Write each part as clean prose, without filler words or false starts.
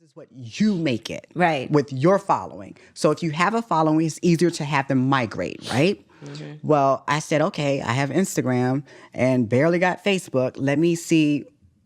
is what you make it. Right. With your following. So if you have a following, it's easier to have them migrate, right? Mm-hmm. Well, I said, okay, I have Instagram and barely got Facebook. Let me see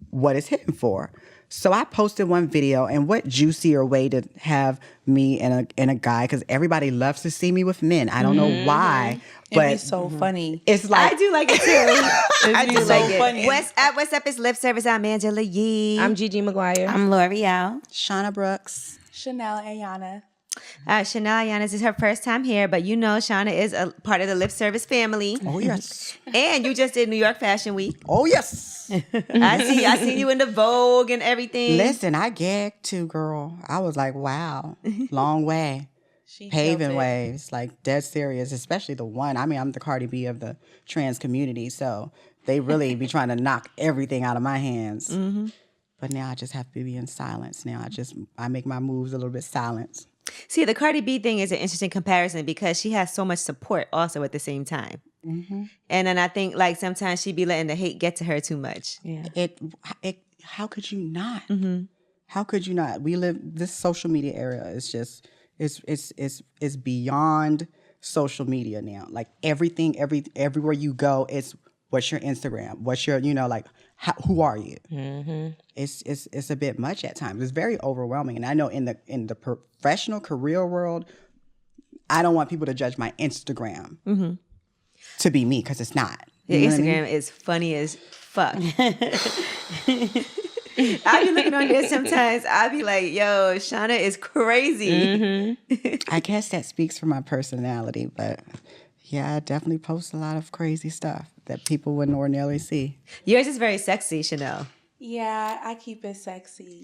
what it's hitting for. So I posted one video, and what juicier way to have me and a guy, because everybody loves to see me with men. I don't know why, but it'd be so funny. it's like I do like it too. I do like it. Funny. What's up? It's Lip Service. I'm Angela Yee. I'm Gigi McGuire. I'm L'Oreal. Shauna Brooks. Chanel Ayana. Chanel Ayana, this is her first time here, but you know Shauna is a part of the Lip Service family. Oh, yes. And you just did New York Fashion Week. Oh, yes. I see you in the Vogue and everything. Listen, I gagged too, girl. I was like, wow, long way. Paving ways, like dead serious, especially the one. I mean, I'm the Cardi B of the trans community, so they really be trying to knock everything out of my hands. Mm-hmm. But now I just have to be in silence. Now I make my moves a little bit silent. See, the Cardi B thing is an interesting comparison because she has so much support also at the same time. Mm-hmm. And then I think like sometimes she be letting the hate get to her too much. Yeah. How could you not? Mm-hmm. How could you not? We live this social media era is just it's beyond social media now. Like everything, everywhere you go, it's what's your Instagram? What's your who are you? Mm-hmm. It's a bit much at times. It's very overwhelming. And I know in the professional career world, I don't want people to judge my Instagram to be me because it's not. Your Instagram is funny as fuck. I be looking on there sometimes. I be like, yo, Shauna is crazy. Mm-hmm. I guess that speaks for my personality, but yeah, I definitely post a lot of crazy stuff that people wouldn't ordinarily see. Yours is very sexy, Chanel. Yeah, I keep it sexy.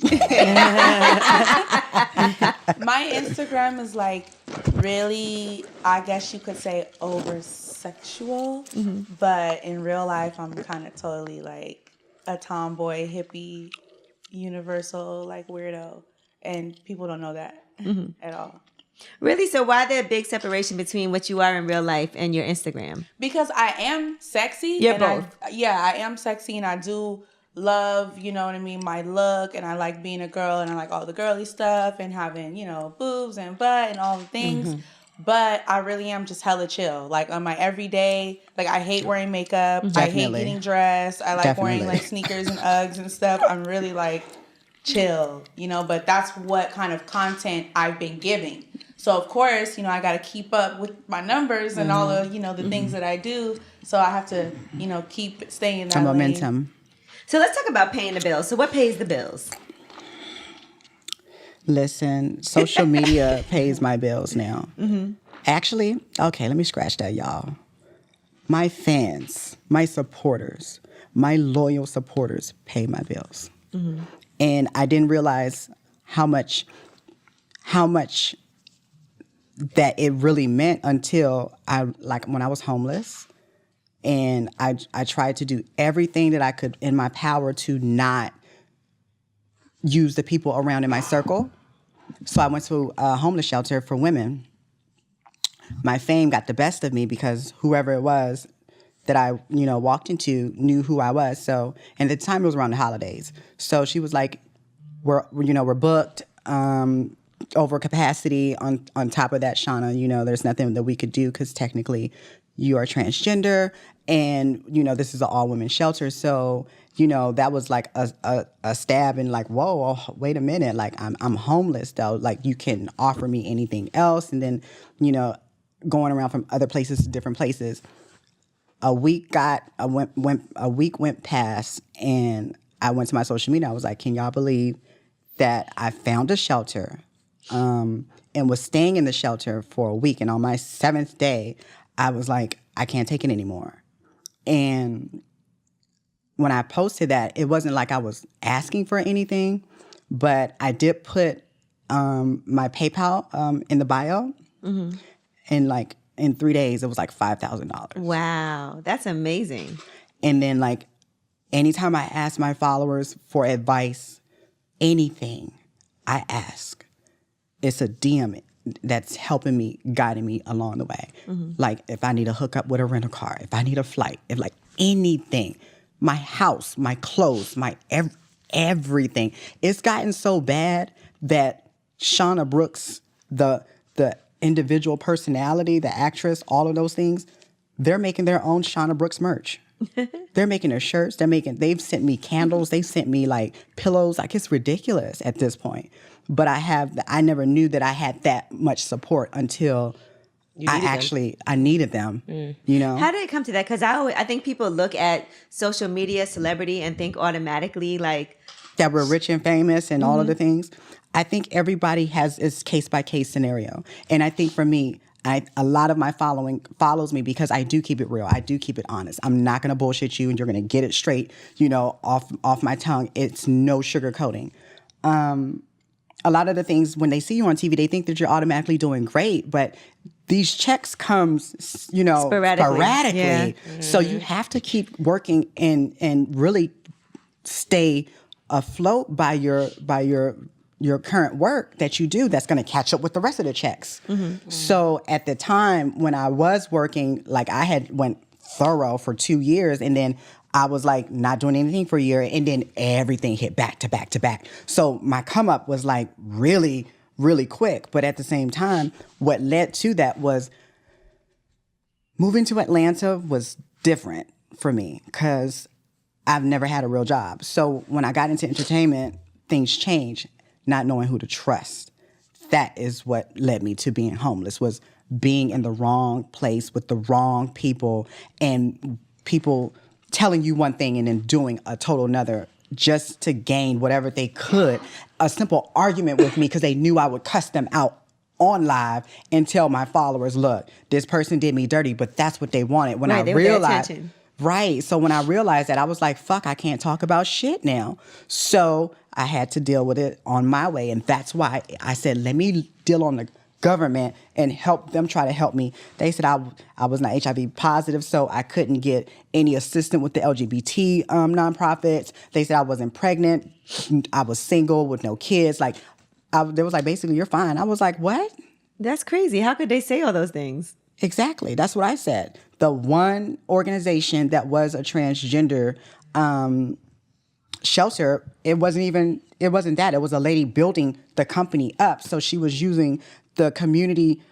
My Instagram is like really, I guess you could say, over sexual. Mm-hmm. But in real life, I'm kind of totally like a tomboy, hippie, universal, like weirdo. And people don't know that at all. Really? So why there a big separation between what you are in real life and your Instagram? Because I am sexy. You're both. I am sexy and I do love, you know what I mean, my look, and I like being a girl and I like all the girly stuff and having, you know, boobs and butt and all the things. Mm-hmm. But I really am just hella chill. Like on my everyday, like I hate wearing makeup. Definitely. I hate getting dressed. I like wearing like sneakers and Uggs and stuff. I'm really like chill, you know, but that's what kind of content I've been giving. So of course, you know, I got to keep up with my numbers and all of, you know, the things that I do. So I have to, you know, keep staying in that momentum. Lane. So let's talk about paying the bills. So what pays the bills? Listen, social media pays my bills now. Mm-hmm. Actually, okay, let me scratch that, y'all. My fans, my supporters, my loyal supporters pay my bills. Mm-hmm. And I didn't realize how much that it really meant until when I was homeless. And I tried to do everything that I could in my power to not use the people around in my circle. So I went to a homeless shelter for women. My fame got the best of me because whoever it was that I, you know, walked into knew who I was. So, and at the time it was around the holidays. So she was like, we're booked, over capacity. On top of that, Shauna, you know, there's nothing that we could do because technically you are transgender and, you know, this is an all-women shelter. So, you know, that was like a stab in like, whoa, wait a minute. Like, I'm homeless, though. Like, you can offer me anything else. And then, you know, going around from other places to different places. A week went past, and I went to my social media. I was like, can y'all believe that I found a shelter and was staying in the shelter for a week. And on my 7th day, I was like, I can't take it anymore. And when I posted that, it wasn't like I was asking for anything, but I did put my PayPal in the bio. Mm-hmm. And like in 3 days, it was like $5,000. Wow, that's amazing. And then like anytime I ask my followers for advice, anything I ask, it's a DM that's helping me, guiding me along the way. Mm-hmm. Like if I need a hookup with a rental car, if I need a flight, if like anything, my house, my clothes, my everything. It's gotten so bad that Shauna Brooks, the individual personality, the actress, all of those things, they're making their own Shauna Brooks merch. They're making their shirts. They've sent me candles. They've sent me like pillows. Like, it's ridiculous at this point. But I never knew that I had that much support until I needed them, you know? How did it come to that? Because I think people look at social media, celebrity, and think automatically like that we're rich and famous and all of the things. I think everybody has its case-by-case scenario. And I think for me, a lot of my following follows me because I do keep it real. I do keep it honest. I'm not going to bullshit you and you're going to get it straight, you know, off my tongue. It's no sugarcoating. A lot of the things, when they see you on TV, they think that you're automatically doing great, but these checks comes, you know, sporadically. Yeah. So you have to keep working and really stay afloat by your current work that you do that's going to catch up with the rest of the checks. So at the time when I was working, like I had went thorough for 2 years and then I was like not doing anything for a year and then everything hit back to back to back. So my come up was like really, really quick. But at the same time, what led to that was moving to Atlanta was different for me because I've never had a real job. So when I got into entertainment, things changed. Not knowing who to trust. That is what led me to being homeless, was being in the wrong place with the wrong people and people telling you one thing and then doing a total another just to gain whatever they could. A simple argument with me because they knew I would cuss them out on live and tell my followers, look, this person did me dirty, but that's what they wanted. When I realized... Right. So when I realized that, I was like, fuck, I can't talk about shit now. So I had to deal with it on my way. And that's why I said, let me deal on the government and help them try to help me. They said I was not HIV positive, so I couldn't get any assistance with the LGBT nonprofits. They said I wasn't pregnant. I was single with no kids. Like, they was like, basically, you're fine. I was like, what? That's crazy. How could they say all those things? Exactly. That's what I said. The one organization that was a transgender shelter, it wasn't that. It was a lady building the company up. So she was using the community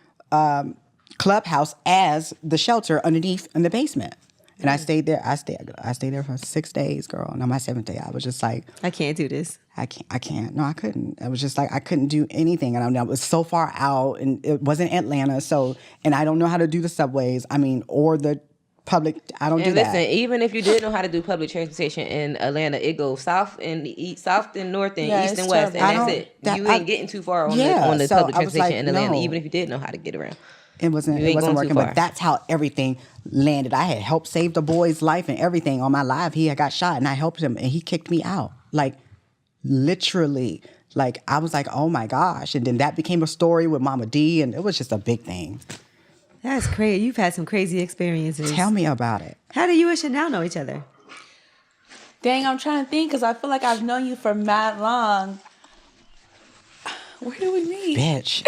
clubhouse as the shelter underneath in the basement. And I stayed there. I stayed there for 6 days, girl. And on my 7th day, I was just like, I can't do this. I can't. No, I couldn't. I was just like, I couldn't do anything. And I was so far out and it wasn't Atlanta. So, and I don't know how to do the subways. I mean, or the public. I don't do that. Listen, even if you did know how to do public transportation in Atlanta, it goes south and north and east and west. And that's it. You ain't getting too far on the public transportation in Atlanta, even if you did know how to get around. It wasn't working, but that's how everything landed. I had helped save the boy's life and everything on my live. He had got shot and I helped him and he kicked me out. Like, literally. Like, I was like, oh my gosh. And then that became a story with Mama D and it was just a big thing. That's crazy. You've had some crazy experiences. Tell me about it. How do you and Chanel know each other? Dang, I'm trying to think because I feel like I've known you for mad long. Where do we meet? Bitch.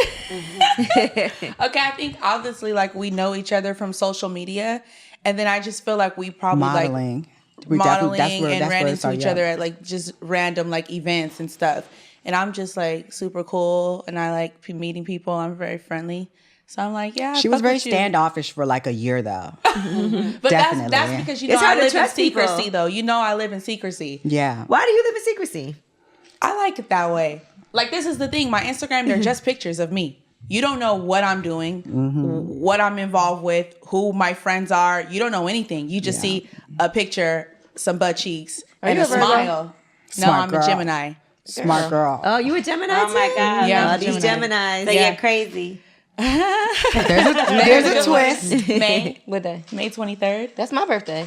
Okay, I think obviously like we know each other from social media, and then I just feel like we probably modeling and ran into each other at like just random like events and stuff. And I'm just like super cool, and I like meeting people. I'm very friendly, so I'm like, yeah. She was very standoffish for like a year though. But that's because I live in secrecy though. You know, I live in secrecy. Yeah. Why do you live in secrecy? I like it that way. Like, this is the thing. My Instagram, they're just pictures of me. You don't know what I'm doing, what I'm involved with, who my friends are. You don't know anything. You just see a picture, some butt cheeks, and a smile. Smart girl. I'm a Gemini. Smart girl. Oh, you a Gemini Oh too? my God. Yeah, these Geminis. So you're crazy. There's a twist. May What day? May 23rd. That's my birthday.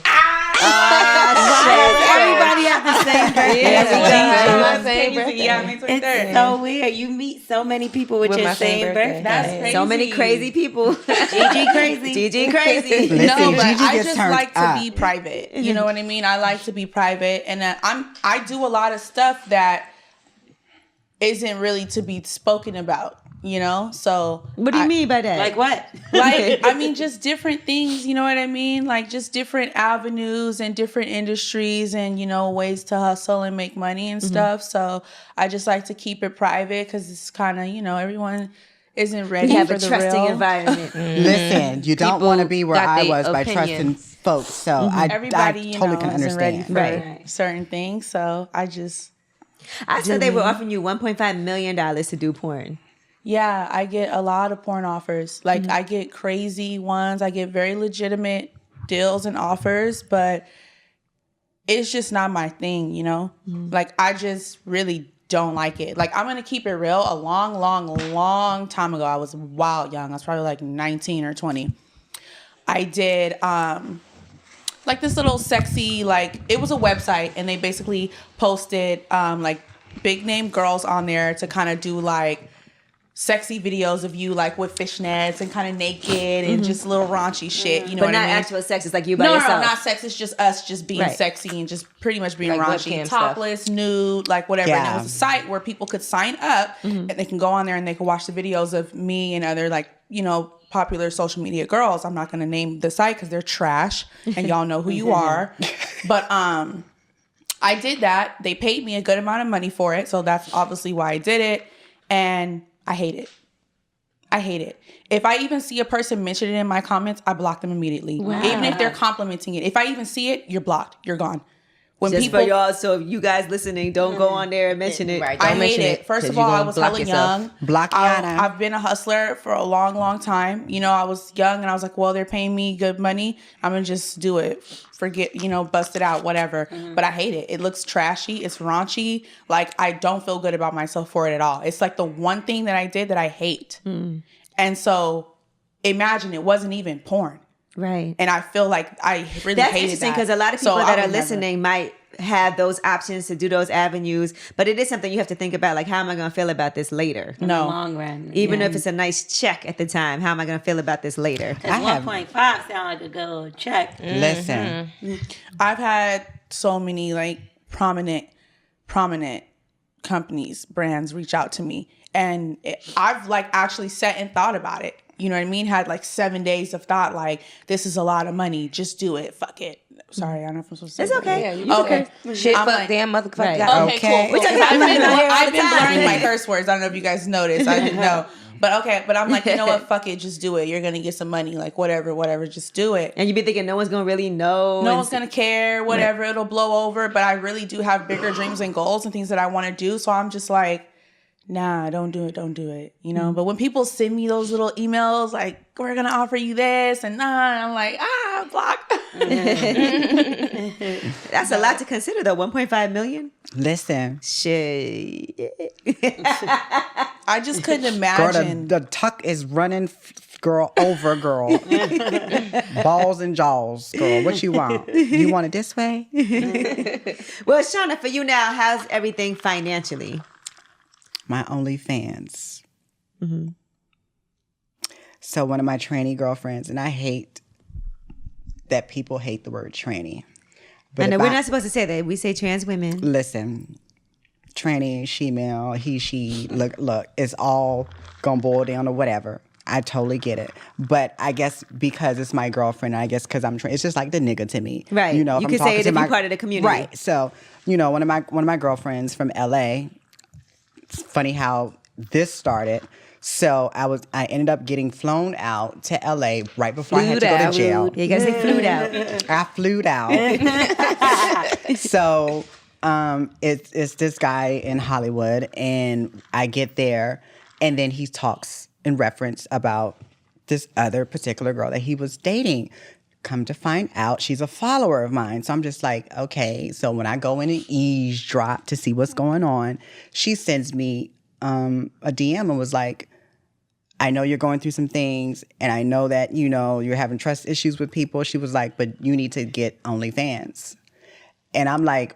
Everybody have the same birthday. My same birthday. Yeah, May 23rd. It's so weird. You meet so many people with your my same birthday. That's crazy. So many crazy people. Gigi crazy. Gigi crazy. Listen, No, but Gigi I gets just turned like to up. be private. You know what I mean? I like to be private, and I do a lot of stuff that isn't really to be spoken about. you know? So what do you mean by that? Like what? Like, I mean, just different things, you know what I mean? Like, just different avenues and different industries and, you know, ways to hustle and make money and stuff. So I just like to keep it private because it's kind of, you know, everyone isn't ready you have for a the trusting real environment. Listen, you don't People want to be where got I they was by opinions. trusting folks. So Everybody, I you totally know, can isn't ready understand. for certain things. So I just... I said they were offering you $1.5 million to do porn. Yeah, I get a lot of porn offers. Like, I get crazy ones. I get very legitimate deals and offers, but it's just not my thing, you know? Like, I just really don't like it. Like, I'm going to keep it real. A long time ago, I was wild young. I was probably like 19 or 20. I did, like, this little sexy, like, it was a website, and they basically posted, like, big name girls on there to kind of do, like, sexy videos of you, like, with fishnets and kind of naked and just little raunchy shit, you know But what not I mean? actual sex. It's like you by No, yourself. not sex. It's just us just being Right. sexy and just pretty much being Like raunchy. webcam stuff. Topless, nude, like whatever. And it Yeah. was a site where people could sign up and they can go on there and they can watch the videos of me and other, like, you know, popular social media girls. I'm not going to name the site because they're trash and y'all know who you are. But I did that. They paid me a good amount of money for it. So that's obviously why I did it. And I hate it. I hate it. If I even see a person mention it in my comments, I block them immediately. Wow. Even if they're complimenting it. If I even see it, you're blocked. You're gone. When Just for y'all, so if you guys listening, don't go on there and mention it. Right. I Don't hate mention it. it, First 'cause of you all, I gonna was block hella yourself. young. Block Yana. I've been a hustler for a long time. You know, I was young and I was like, well, they're paying me good money. I'm going to just do it. Forget, you know, bust it out, whatever. But I hate it. It looks trashy. It's raunchy. Like, I don't feel good about myself for it at all. It's like the one thing that I did that I hate. And so imagine it wasn't even porn. Right. And I feel like I really That's hated interesting that. because a lot of So people I that would are never. listening might have those options to do those avenues, but it is something you have to think about. Like, how am I going to feel about this later? In the No. long run. Even if it's a nice check at the time, how am I going to feel about this later? Because 1.5 sound like a good little check. Listen, I've had so many like prominent companies, brands reach out to me, and I've like actually sat and thought about it. You know what I mean? Had like 7 days of thought, like, this is a lot of money. Just do it. Fuck it. Sorry, I don't know if I'm supposed to say It's that. okay. Yeah, you Okay. Shit, I'm fuck, like- damn, motherfucker. Right. God. Okay, cool. We're talking Because about money on here all I've the been time. blurring my curse words. I don't know if you guys noticed. I didn't know. But okay, but I'm like, you know what? Fuck it. Just do it. You're going to get some money. Like, whatever. Just do it. And you be thinking no one's going to really know. No one's going to care. Whatever. It'll blow over. But I really do have bigger dreams and goals and things that I want to do. So I'm just like, nah, don't do it, you know? But when people send me those little emails, like, we're going to offer you this, and I'm like, block. That's a lot to consider, though. 1.5 million? listen. Shit. I just couldn't Girl, imagine. the tuck is running, girl, over, girl. Balls and jaws, girl. What you want? You want it this way? Well, Shauna, for you now, how's everything financially? My OnlyFans. So one of my tranny girlfriends, and I hate that people hate the word tranny. But I know if we're not supposed to say that. We say trans women. Listen, tranny, she-male, he, she, look, it's all gonna boil down to whatever. I totally get it. But I guess because it's my girlfriend, I guess because I'm trans, it's just like the nigga to me. Right. You know, You if could I'm say talking it to if you're part of the community. Right. So, you know, one of my girlfriends from LA, it's funny how this started. So I ended up getting flown out to LA right before I had to go to jail. Yeah, you gotta say flued out. I flew out. So it's this guy in Hollywood, and I get there, and then he talks in reference about this other particular girl that he was dating. Come to find out, she's a follower of mine. So I'm just like, okay. So when I go in and eavesdrop to see what's going on, she sends me a DM and was like, I know you're going through some things, and I know that, you know, you're having trust issues with people. She was like, but you need to get OnlyFans. And I'm like,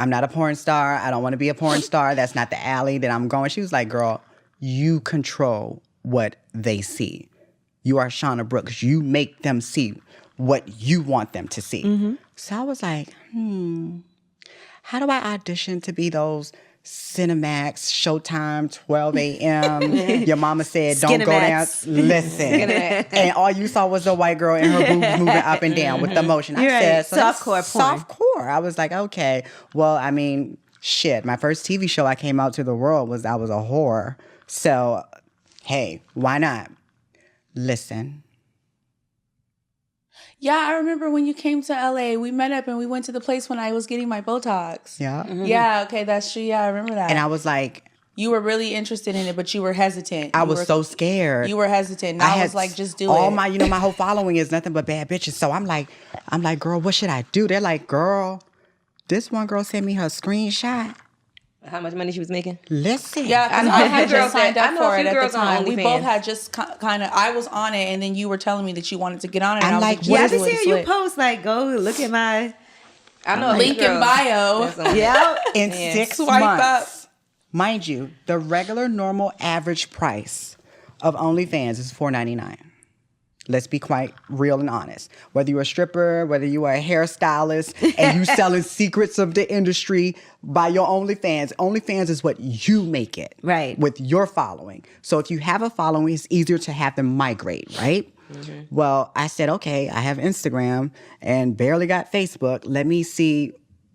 I'm not a porn star. I don't want to be a porn star. That's not the alley that I'm going. She was like, girl, you control what they see. You are Shauna Brooks. You make them see what you want them to see. So I was like, how do I audition to be those Cinemax, Showtime, 12 a.m. Your mama said, don't go down. Listen. And all you saw was a white girl and her boobs moving up and down with the motion. I said, so softcore porn. Softcore. I was like, okay. Well, I mean, shit. My first TV show I came out to the world I was a whore. So, hey, why not? Listen. Yeah, I remember when you came to LA, we met up and we went to the place when I was getting my Botox. Yeah. Mm-hmm. Yeah, okay, that's true. Yeah, I remember that. And I was like... You were really interested in it, but you were hesitant. I was so scared. You were hesitant. And I was like, just do it. All my, my whole following is nothing but bad bitches. So I'm like, girl, what should I do? They're like, girl, this one girl sent me her screenshot. How much money she was making? Listen. Yeah, because I had just signed up for it at the time. We OnlyFans. both had just kind of, I was on it, and then you were telling me that you wanted to get on it. I'm and like, yeah, I've been seeing you post, like, go look at my... I know. Link in bio. Yeah. In 6 Swipe months. Mind you, the regular normal average price of OnlyFans is $4.99. Let's be quite real and honest. Whether you're a stripper, whether you are a hairstylist, and you selling secrets of the industry by your OnlyFans is what you make it. Right. With your following. So if you have a following, it's easier to have them migrate, right? Mm-hmm. Well, I said, okay, I have Instagram and barely got Facebook. Let me see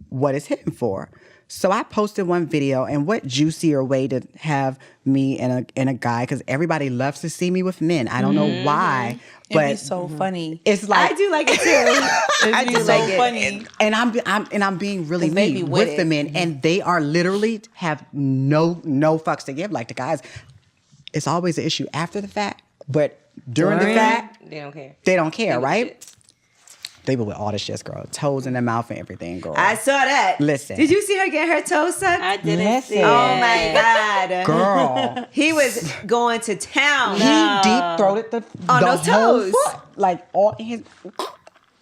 what it's hitting for. So I posted one video, and what juicier way to have me and a guy, because everybody loves to see me with men. I don't know why, but it'd be so funny. It's like I do like it too. I do like it. Funny. And I'm being really mean with the men, and they are literally have no fucks to give. Like the guys, it's always an issue after the fact, but during the fact, they don't care. They don't care, right? They were with all the shit, girl. Toes in their mouth and everything, girl. I saw that. Listen. Did you see her get her toes sucked? I didn't see it. Oh, my God. Girl. He was going to town. He deep-throated on the those whole toes. foot. Like, all in his...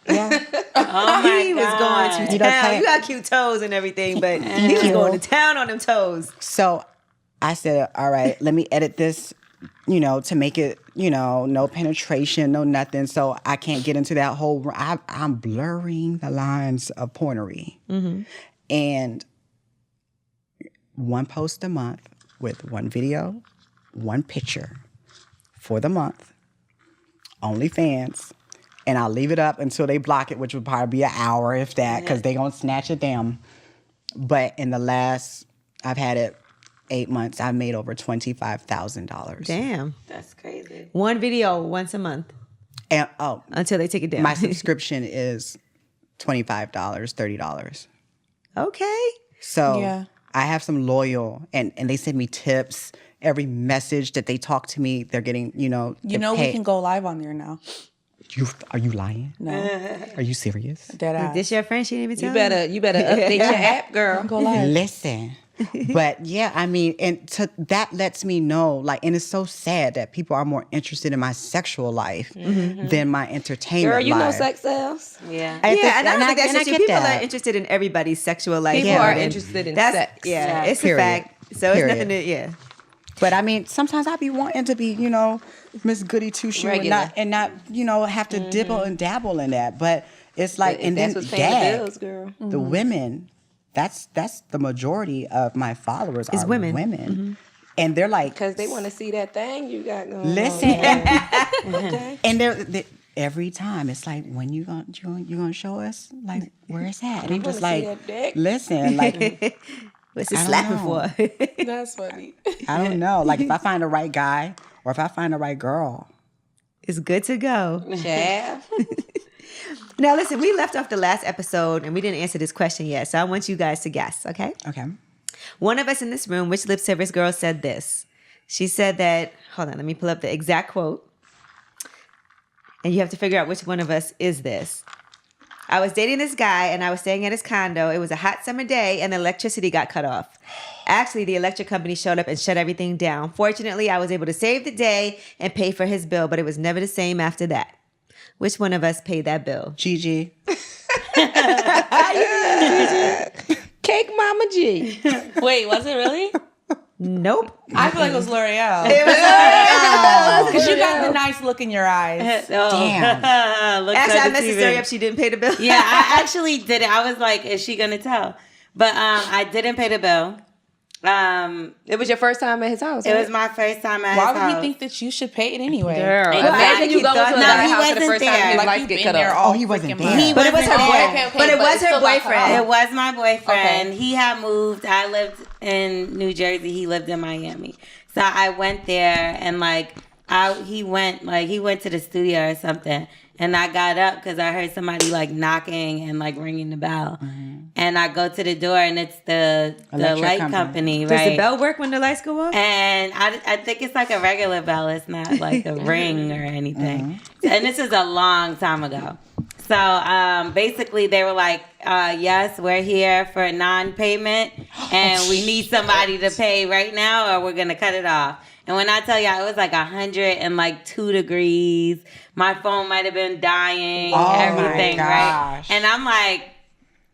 Yeah. Oh my He was going to town. You got cute toes and everything, but he was going to town on them toes. So I said, all right, let me edit this, to make it, no penetration, no nothing. So I can't get into that whole, I'm blurring the lines of pornery. Mm-hmm. And one post a month with one video, one picture for the month, OnlyFans. And I'll leave it up until they block it, which would probably be an hour, if that, because they're going to snatch it down. But in the last, I've had it 8 months, I've made over $25,000. Damn. That's crazy. One video once a month. And until they take it down. My subscription is $25, $30. Okay. So I have some loyal, and they send me tips. Every message that they talk to me, they're getting, we can go live on there now. Are you lying? No. Are you serious? Dead ass. This your friend? She didn't even tell You better update your app, girl. Go live. Listen. But yeah, I mean, and that lets me know, and it's so sad that people are more interested in my sexual life than my entertainment life. Girl, you know sex sells. Yeah. and I think that's true. People that. are interested in everybody's sexual life. People are interested in sex. Yeah, it's Period. a fact. So it's nothing to, But I mean, sometimes I be wanting to be, Miss Goody Two Shoe and not, have to dibble and dabble in that. But it's like, and that's then what's paying the bills, girl. The women, that's the majority of my followers are women. Mm-hmm. And they're like, because they want to see that thing you got going on. Listen, okay. And they're every time it's like, when you gonna show us, like, where it's at? And I'm just like, listen, like. What's it slapping for? That's funny. I don't know. Like, if I find the right guy or if I find the right girl, it's good to go. Yeah. Now, listen, we left off the last episode and we didn't answer this question yet. So I want you guys to guess, okay? Okay. One of us in this room, which lip service girl said this? She said that, hold on, let me pull up the exact quote. And you have to figure out which one of us is this. I was dating this guy and I was staying at his condo. It was a hot summer day and the electricity got cut off. Actually, the electric company showed up and shut everything down. Fortunately, I was able to save the day and pay for his bill, but it was never the same after that. Which one of us paid that bill? Gigi. Cake Mama G. Wait, was it really? Nope. I feel like it was L'Oreal. It was L'Oreal. Because you got the nice look in your eyes. Damn. Actually, I messed the story up. She didn't pay the bill. Yeah, I actually did it. I was like, is she going to tell? But I didn't pay the bill. It was your first time at his house. It was my first time at his Why house. would he think that you should pay it anyway? Girl, Exactly. imagine you going to No, another he house for the wasn't first time and there. your Like lights you've get been cut there off. all he wasn't freaking there. month. He But it was wasn't her there. boy. But it was her boyfriend. It was my boyfriend. He had moved. I lived in New Jersey. He lived in Miami. So I went there and he went to the studio or something. And I got up because I heard somebody like knocking and like ringing the bell. Mm-hmm. And I go to the door and it's the light company, right? Does the bell work when the lights go off? And I think it's like a regular bell. It's not like a ring or anything. Mm-hmm. And this is a long time ago. So basically they were like, yes, we're here for non-payment and we need somebody to pay right now or we're going to cut it off. And when I tell y'all, it was like 102 degrees. My phone might have been dying, everything, right? And I'm like,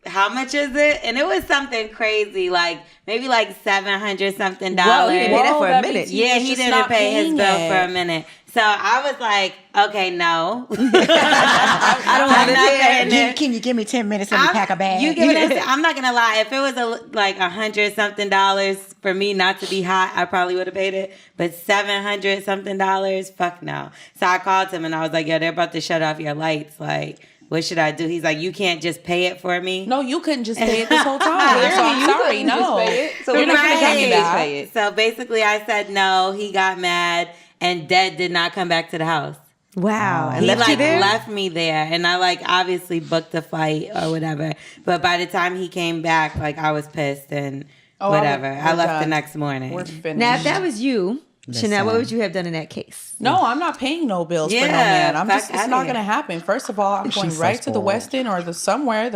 how much is it? And it was something crazy, like maybe like $700 something. Whoa, he didn't pay that for a minute. Yeah, he didn't pay his bill for a minute. So I was like, okay, no. I don't want to pay it. Can you give me 10 minutes and pack a bag? I'm not gonna lie. If it was like $100 something for me not to be hot, I probably would have paid it. But $700 something, fuck no. So I called him and I was like, yo, they're about to shut off your lights. Like, what should I do? He's like, you can't just pay it for me. No, you couldn't just pay it this whole time. So I'm sorry, no. So you're not gonna pay it. So basically, I said no. He got mad. And Dad did not come back to the house. Wow. He left me there. And I obviously booked a flight or whatever. But by the time he came back, I was pissed and whatever. I left the next morning. We're finished. Now, if that was you, Chanel, what would you have done in that case? No, I'm not paying no bills for no man. It's not going to happen. First of all, I'm going right to the Westin or the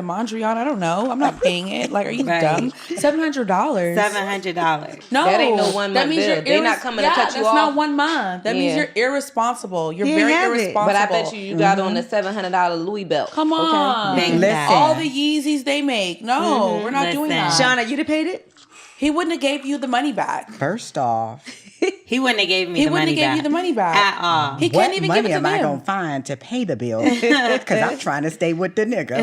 Mondrian. I don't know. I'm not paying it. Like, are you dumb? $700. $700. No, that ain't no 1 month bill. They're not coming to cut you off. That's not 1 month. That means you're irresponsible. You're very irresponsible. But I bet you got on a $700 Louis belt. Come on. Okay? Listen. All the Yeezys they make. No, we're not doing that. Shauna, you'd have paid it? He wouldn't have gave you the money back. First off, he wouldn't have gave me the money back. He wouldn't have gave you the money back. At all. He couldn't even give it to them. What money am I going to find to pay the bill? Because I'm trying to stay with the nigga.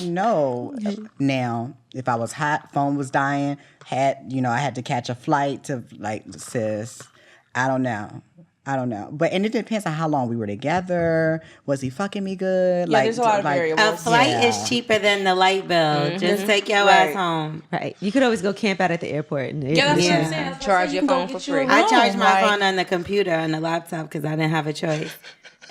No. Now, if I was hot, phone was dying, I had to catch a flight to, sis, I don't know. But, and it depends on how long we were together. Was he fucking me good? Yeah, there's a lot of variables. A flight is cheaper than the light bill. Mm-hmm. Just take your ass home. Right. You could always go camp out at the airport. And that's what I'm saying. Charge your phone for free. I charged my phone on the computer, on the laptop, because I didn't have a choice.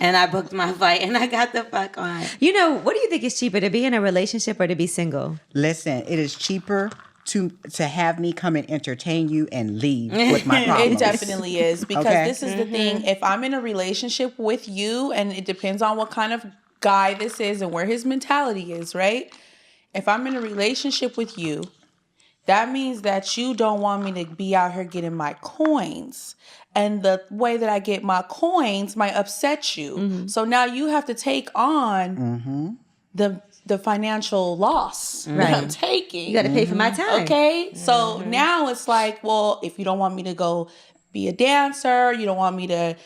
And I booked my flight, and I got the fuck on. What do you think is cheaper, to be in a relationship or to be single? Listen, it is cheaper to have me come and entertain you and leave with my problems. It definitely is, because this is the thing. If I'm in a relationship with you, and it depends on what kind of guy this is and where his mentality is, right? If I'm in a relationship with you, that means that you don't want me to be out here getting my coins. And the way that I get my coins might upset you. Mm-hmm. So now you have to take on the financial loss that I'm taking. You got to pay for my time. Okay? So now it's like, well, if you don't want me to go be a dancer, you don't want me to,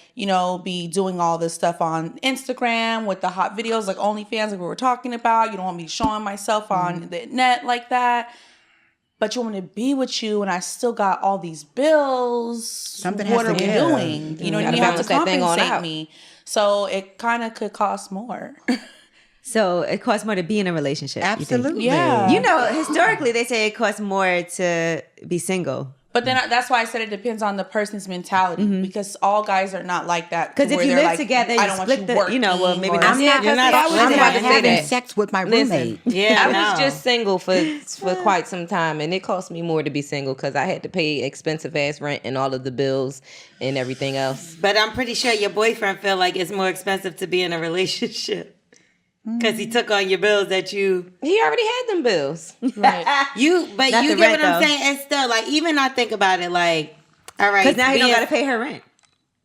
be doing all this stuff on Instagram with the hot videos like OnlyFans like we were talking about. You don't want me showing myself on the net like that. But you want me to be with you, and I still got all these bills. Something what has are to we give. doing? You have to compensate me. So it kind of could cost more. So it costs more to be in a relationship. Absolutely. Yeah. Historically, they say it costs more to be single. But then that's why I said it depends on the person's mentality, because all guys are not like that. Because if you live together, you split the, maybe I'm not having sex with my roommate. I was just single for quite some time, and it cost me more to be single because I had to pay expensive ass rent and all of the bills and everything else. But I'm pretty sure your boyfriend feel like it's more expensive to be in a relationship. Because he took on your bills that you... He already had them bills. Right. You get what I'm saying? It's still, even I think about it, all right. Because now he don't got to pay her rent.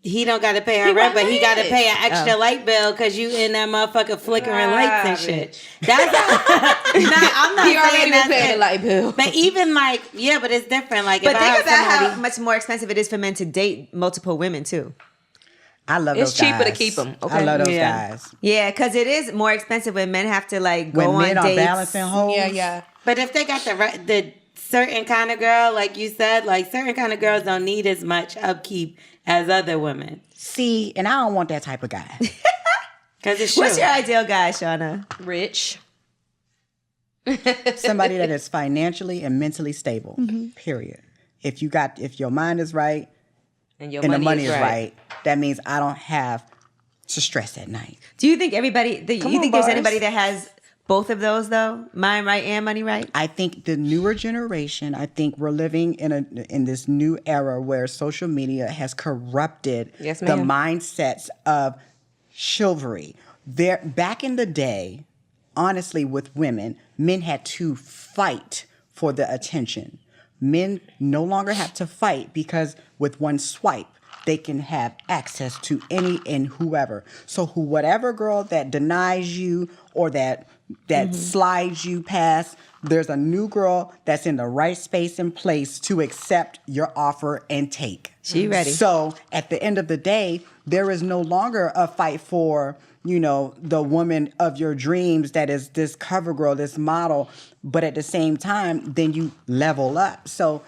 He don't got to pay her rent, but he got to pay an extra light bill because you in that motherfucker flickering lights and shit. That's I'm not he already was paying the light bill. But even but it's different. But think about how much more expensive it is for men to date multiple women too. I love those guys. It's cheaper to keep them. Okay? I love those guys. Yeah, because it is more expensive when men have to go on dates. When men are balancing holes. Yeah. But if they got the certain kind of girl, like you said, like certain kind of girls don't need as much upkeep as other women. See, and I don't want that type of guy. Because it's true. What's your ideal guy, Shauna? Rich. Somebody that is financially and mentally stable. Period. If your mind is right and your and money the money is right, that means I don't have to stress at night. Do you think there's anybody that has both of those though? Mind right and money right? I think the newer generation, I think we're living in this new era where social media has corrupted the mindsets of chivalry. Back in the day, honestly, with women, men had to fight for the attention. Men no longer have to fight because with one swipe, they can have access to any and whoever. So whatever girl that denies you or that slides you past, there's a new girl that's in the right space and place to accept your offer and take. She ready. So at the end of the day, there is no longer a fight for, the woman of your dreams that is this cover girl, this model. But at the same time, then you level up. So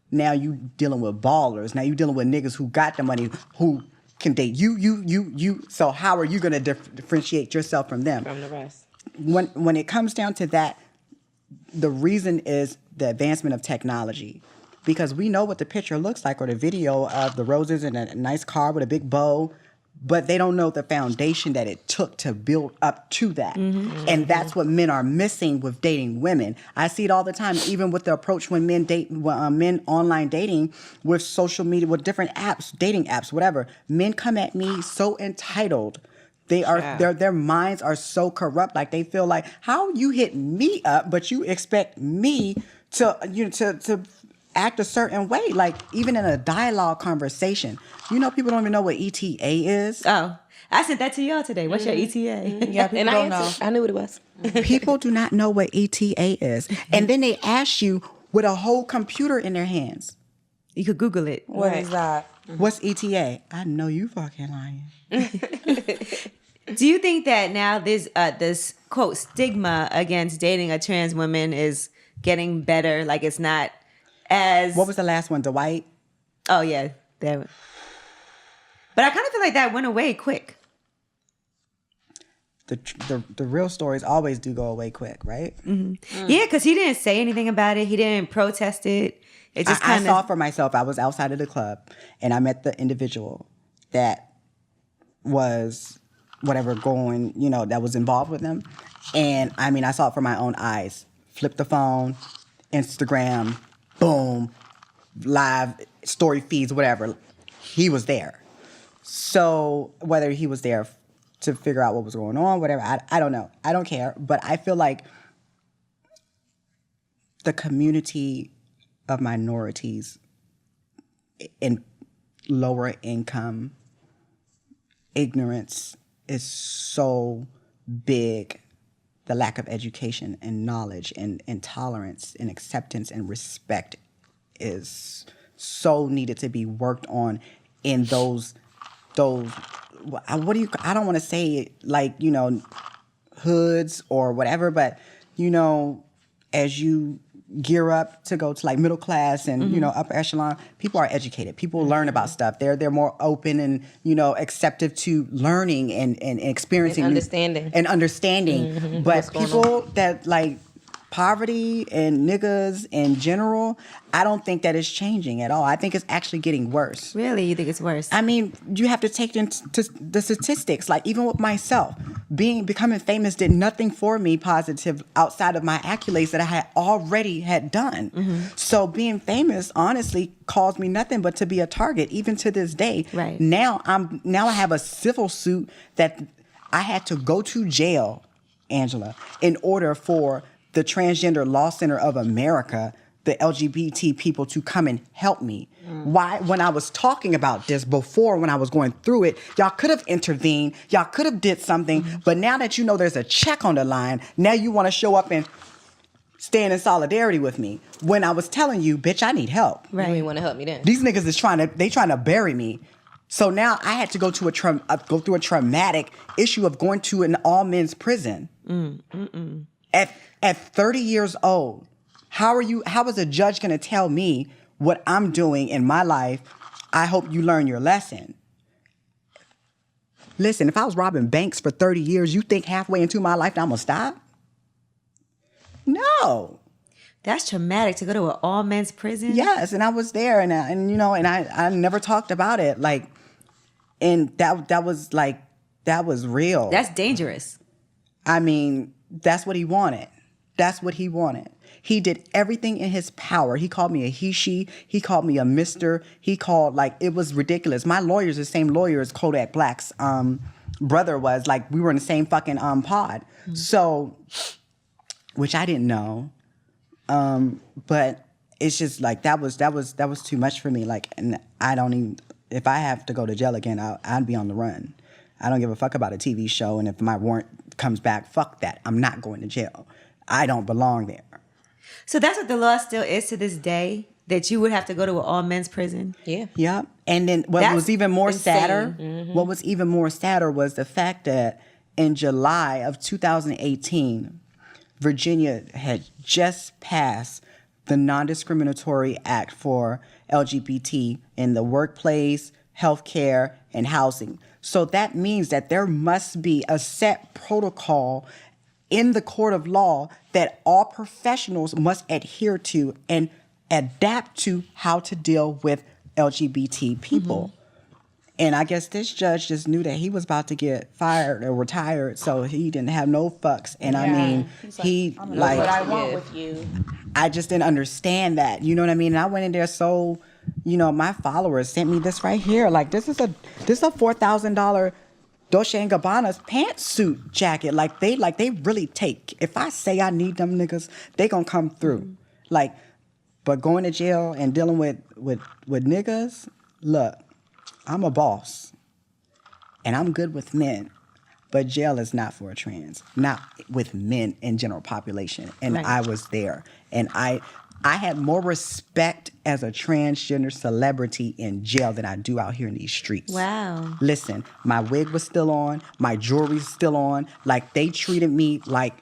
now you dealing with ballers. Now you dealing with niggas who got the money, who can date you. So how are you going to differentiate yourself from them? From the rest. When it comes down to that, the reason is the advancement of technology. Because we know what the picture looks like or the video of the roses in a nice car with a big bow, but they don't know the foundation that it took to build up to that. And that's what men are missing with dating women. I see it all the time, even with the approach when men date, men online dating with social media, with different apps, dating apps, whatever. Men come at me so entitled. They are their minds are so corrupt. Like they feel like, how you hit me up, but you expect me to act a certain way. Like even in a dialogue conversation, people don't even know what ETA is. Oh, I sent that to y'all today. What's your ETA? Yeah, people don't know. I knew what it was. People do not know what ETA is, and then they ask you with a whole computer in their hands. You could Google it. What is that? What's ETA? I know you fucking lying. Do you think that now this quote stigma against dating a trans woman is getting better? Like it's not as... What was the last one? Dwight? Oh yeah, that. But I kind of feel like that went away quick. The real stories always do go away quick, right? Yeah, because he didn't say anything about it. He didn't protest it. It just I saw for myself. I was outside of the club and I met the individual that was whatever going, that was involved with them. And I mean, I saw it for my own eyes. Flip the phone, Instagram, boom, live story feeds, whatever. He was there. So whether he was there to figure out what was going on, whatever, I don't know. I don't care. But I feel like the community of minorities in lower income, ignorance is so big. The lack of education and knowledge and tolerance and acceptance and respect is so needed to be worked on in those I don't want to say like, hoods or whatever, but as you gear up to go to like middle class and upper echelon, people are educated. People learn about stuff. They're more open and acceptive to learning and experiencing and understanding. But people that like poverty and niggas in general, I don't think that is changing at all. I think it's actually getting worse. Really? You think it's worse? I mean, you have to take into the statistics. Like even with myself, becoming famous did nothing for me positive outside of my accolades that I had already done. So being famous, honestly, caused me nothing but to be a target, even to this day. Right. Now I have a civil suit that I had to go to jail, Angela, in order for the Transgender Law Center of America, the LGBT people, to come and help me. Why? When I was talking about this before, when I was going through it, y'all could have intervened, y'all could have did something, but now that there's a check on the line, now you want to show up and stand in solidarity with me. When I was telling you, bitch, I need help. Right. You want to help me then. These niggas is trying to bury me. So now I had to go to go through a traumatic issue of going to an all men's prison. At 30 years old, How is a judge going to tell me what I'm doing in my life? I hope you learn your lesson. Listen, if I was robbing banks for 30 years, you think halfway into my life I'm going to stop? No. That's traumatic to go to an all men's prison. Yes, and I was there, and I never talked about it, like, and that was real. That's dangerous. I mean, that's what he wanted. That's what he wanted. He did everything in his power. He called me a he, she. He called me a mister. He called, like, it was ridiculous. My lawyer's the same lawyer as Kodak Black's brother was. Like, we were in the same fucking pod. Mm-hmm. So, which I didn't know. But it's just like, that was too much for me. Like, and I don't even, if I have to go to jail again, I'd be on the run. I don't give a fuck about a TV show. And if my warrant comes back, fuck that. I'm not going to jail. I don't belong there. So that's what the law still is to this day, that you would have to go to an all men's prison. Yeah. Yeah. And then what was even more sadder, what was even more sadder was the fact that in July of 2018, Virginia had just passed the Non-Discriminatory Act for LGBT in the workplace, healthcare, and housing. So that means that there must be a set protocol in the court of law that all professionals must adhere to and adapt to how to deal with LGBT people. And I guess this judge just knew that he was about to get fired or retired, so he didn't have no fucks. And I mean, I'm like, what I want with you. I just didn't understand that. You know what I mean? And I went in there so, my followers sent me this right here. Like, this is a $4,000 Dolce & Gabbana's pantsuit jacket. Like they really take. If I say I need them niggas, they gonna come through. Like, but going to jail and dealing with niggas, look, I'm a boss. And I'm good with men. But jail is not for a trans. Not with men in general population. And right. I was there. And I had more respect as a transgender celebrity in jail than I do out here in these streets. Wow. Listen, my wig was still on. My jewelry's still on. Like, they treated me like,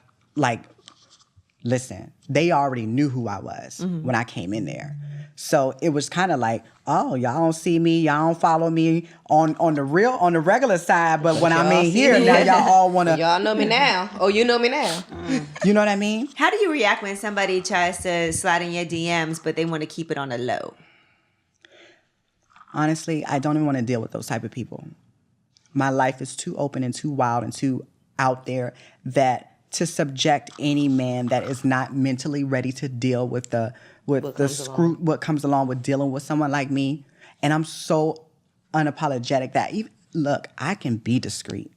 listen, they already knew who I was when I came in there. So it was kind of like, oh, y'all don't see me, y'all don't follow me on the regular side, but when I'm in here, now y'all all want to. Y'all know me now. Oh, you know me now. You know what I mean? How do you react when somebody tries to slide in your DMs, but they want to keep it on the low? Honestly, I don't even want to deal with those type of people. My life is too open and too wild and too out there that to subject any man that is not mentally ready to deal with what comes along with dealing with someone like me. And I'm so unapologetic that look, I can be discreet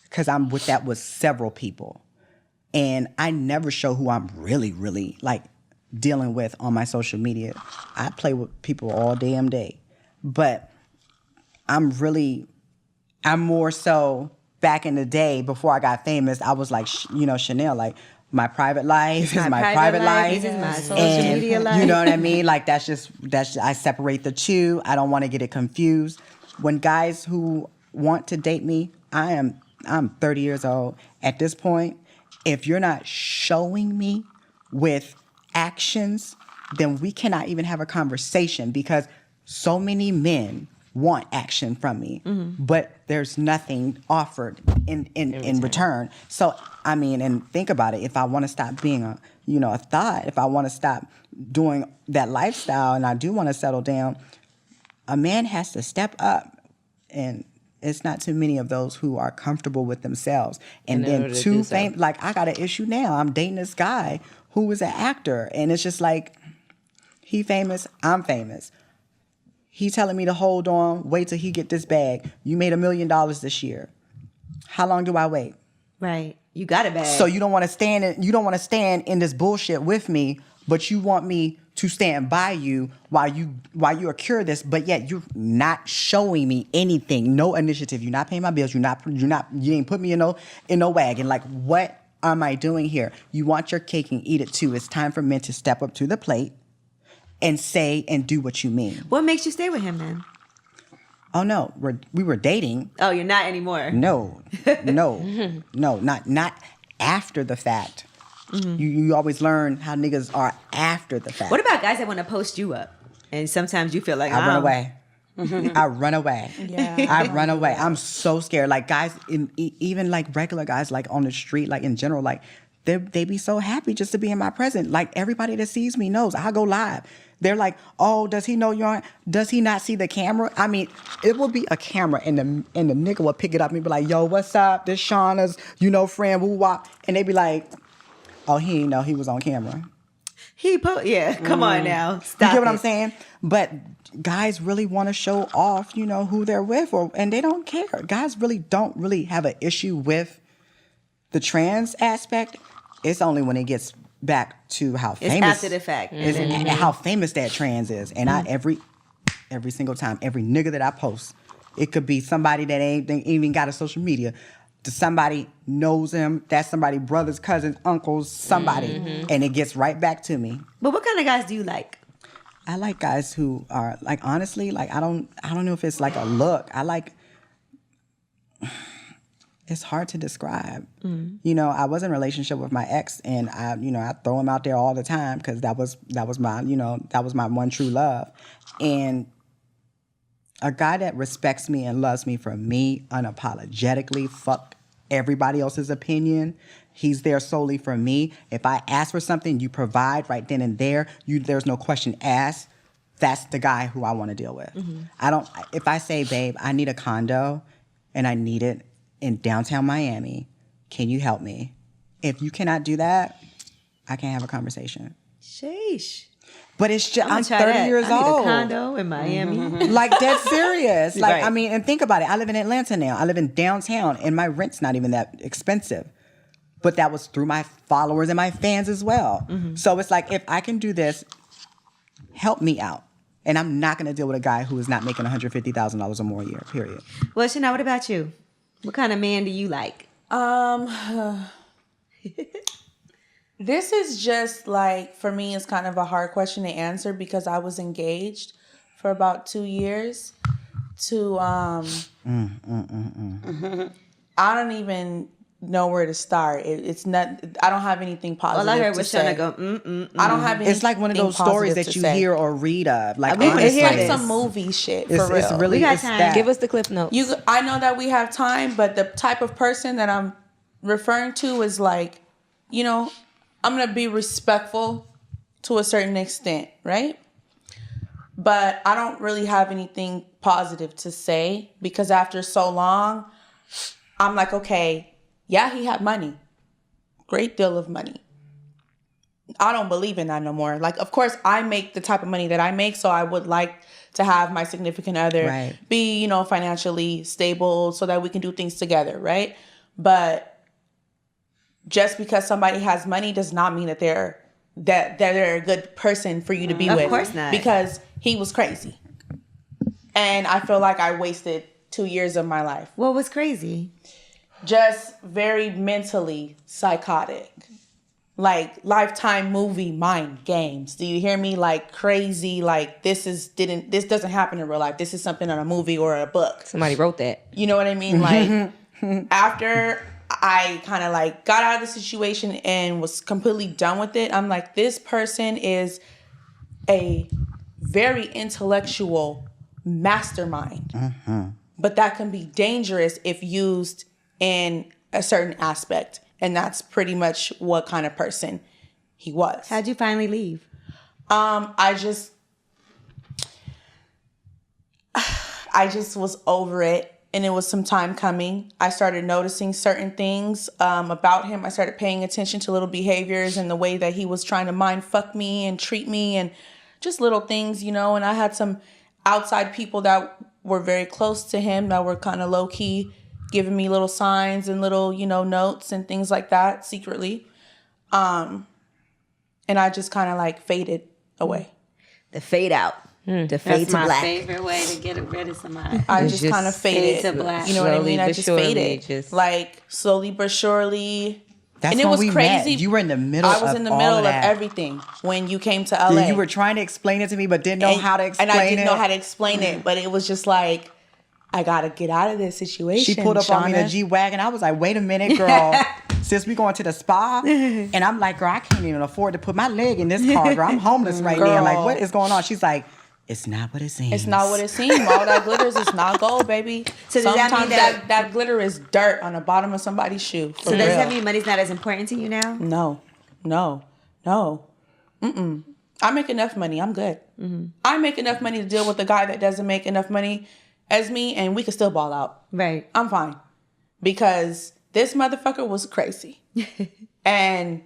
because I'm with that with several people. And I never show who I'm really, really like dealing with on my social media. I play with people all damn day. But I'm more so back in the day before I got famous, I was like, Chanel, like, my private life is my private life. This is my social media life. You know what I mean? Like, that's just I separate the two. I don't want to get it confused. When guys who want to date me, I'm 30 years old. At this point, if you're not showing me with actions, then we cannot even have a conversation because so many men want action from me, but there's nothing offered in return. So, I mean, and think about it. If I want to stop being a thought, if I want to stop doing that lifestyle and I do want to settle down, a man has to step up. And it's not too many of those who are comfortable with themselves. And then too famous. Like, I got an issue now. I'm dating this guy who is an actor. And it's just like, he famous, I'm famous. He telling me to hold on, wait till he get this bag. You made $1 million this year. How long do I wait? Right. You got a bag. So you don't want to stand in this bullshit with me, but you want me to stand by you while you occur this, but yet you're not showing me anything, no initiative. You're not paying my bills. You ain't put me in no wagon. Like, what am I doing here? You want your cake and eat it too. It's time for men to step up to the plate and say and do what you mean. What makes you stay with him then? Oh no, we were dating. Oh, you're not anymore. No, not after the fact. You always learn how niggas are after the fact. What about guys that want to post you up? And sometimes you feel like, I run away. I run away. Yeah. I run away. I'm so scared. Like guys, even like regular guys, like on the street, like in general, like they be so happy just to be in my presence. Like everybody that sees me knows I go live. They're like, oh, does he know you're on? Does he not see the camera? I mean, it will be a camera and the nigga will pick it up and be like, yo, what's up? This Shauna's, friend, woo wop. And they be like, oh, he didn't know he was on camera. Come on now. Stop You get what I'm saying? But guys really want to show off, who they're with, and they don't care. Guys really don't really have an issue with the trans aspect. It's only when it gets back to how famous. It's after the fact. How famous that trans is. And I every single time, every nigga that I post, it could be somebody that ain't even got a social media. Somebody knows him. That's somebody, brothers, cousins, uncles, somebody. And it gets right back to me. But what kind of guys do you like? I like guys who are like, honestly, like I don't know if it's like a look. It's hard to describe. I was in a relationship with my ex, and I throw him out there all the time because that was my one true love. And a guy that respects me and loves me for me unapologetically, fuck everybody else's opinion. He's there solely for me. If I ask for something, you provide right then and there. There's no question asked. That's the guy who I want to deal with. If I say, babe, I need a condo and I need it in downtown Miami, can you help me? If you cannot do that, I can't have a conversation. Sheesh. But it's just, I'm 30 years old. I need a condo in Miami. Like, dead serious. Like, Right. I mean, and think about it. I live in Atlanta now. I live in downtown, and my rent's not even that expensive. But that was through my followers and my fans as well. So it's like, if I can do this, help me out. And I'm not going to deal with a guy who is not making $150,000 or more a year, period. Well, Shauna, what about you? What kind of man do you like? This is just like, for me, it's kind of a hard question to answer because I was engaged for about 2 years to, I don't even know where to start. It's not, I don't have anything positive All I heard to was say. Shauna go, I don't have anything It's like one of those stories that you hear or read of. Like, We wanna honestly, hear It's this. some movie shit, for it's real. really, We got it's time. that. Give us the cliff notes. I know that we have time, but the type of person that I'm referring to is like, I'm going to be respectful to a certain extent, right? But I don't really have anything positive to say because after so long, I'm like, okay, yeah, he had money. Great deal of money. I don't believe in that no more. Like, of course, I make the type of money that I make, so I would like to have my significant other be, financially stable so that we can do things together, right? But just because somebody has money does not mean that they're a good person for you to be with. Of course not. Because he was crazy. And I feel like I wasted 2 years of my life. what was crazy? Just very mentally psychotic. Like Lifetime movie mind games. Do you hear me? Like crazy, like this doesn't happen in real life. This is something in a movie or a book. Somebody wrote that. You know what I mean? Like after I kind of like got out of the situation and was completely done with it, I'm like, this person is a very intellectual mastermind. But that can be dangerous if used in a certain aspect. And that's pretty much what kind of person he was. How'd you finally leave? I just was over it. And it was some time coming. I started noticing certain things about him. I started paying attention to little behaviors and the way that he was trying to mind fuck me and treat me and just little things, And I had some outside people that were very close to him that were kind of low key giving me little signs and little, notes and things like that secretly. And I just kind of like faded away. The fade out. The fade That's to my black. favorite way to get rid of somebody. I just kind of fade faded. to black. You know what I mean? I but just surely, faded. Like slowly but surely. That's and it when was we crazy. met. You were in the middle I was of in the all middle of of that. everything when you came to LA. You were trying to explain it to me, but didn't know how to explain it. And I didn't know how to explain it, but it was just like, I got to get out of this situation. She pulled up on me in a Shauna. G-Wagon. I was like, wait a minute, girl. sis, we going to the spa. And I'm like, girl, I can't even afford to put my leg in this car, girl. I'm homeless right now. Like, what is going on? She's like, it's not what it seems. It's not what it seems. All that glitters is not gold, baby. So does Sometimes that mean that glitter is dirt on the bottom of somebody's shoe. So does that mean money's not as important to you now? No. Mm-mm. I make enough money. I'm good. Mm-hmm. I make enough money to deal with a guy that doesn't make enough money as me, and we can still ball out. Right. I'm fine. Because this motherfucker was crazy. And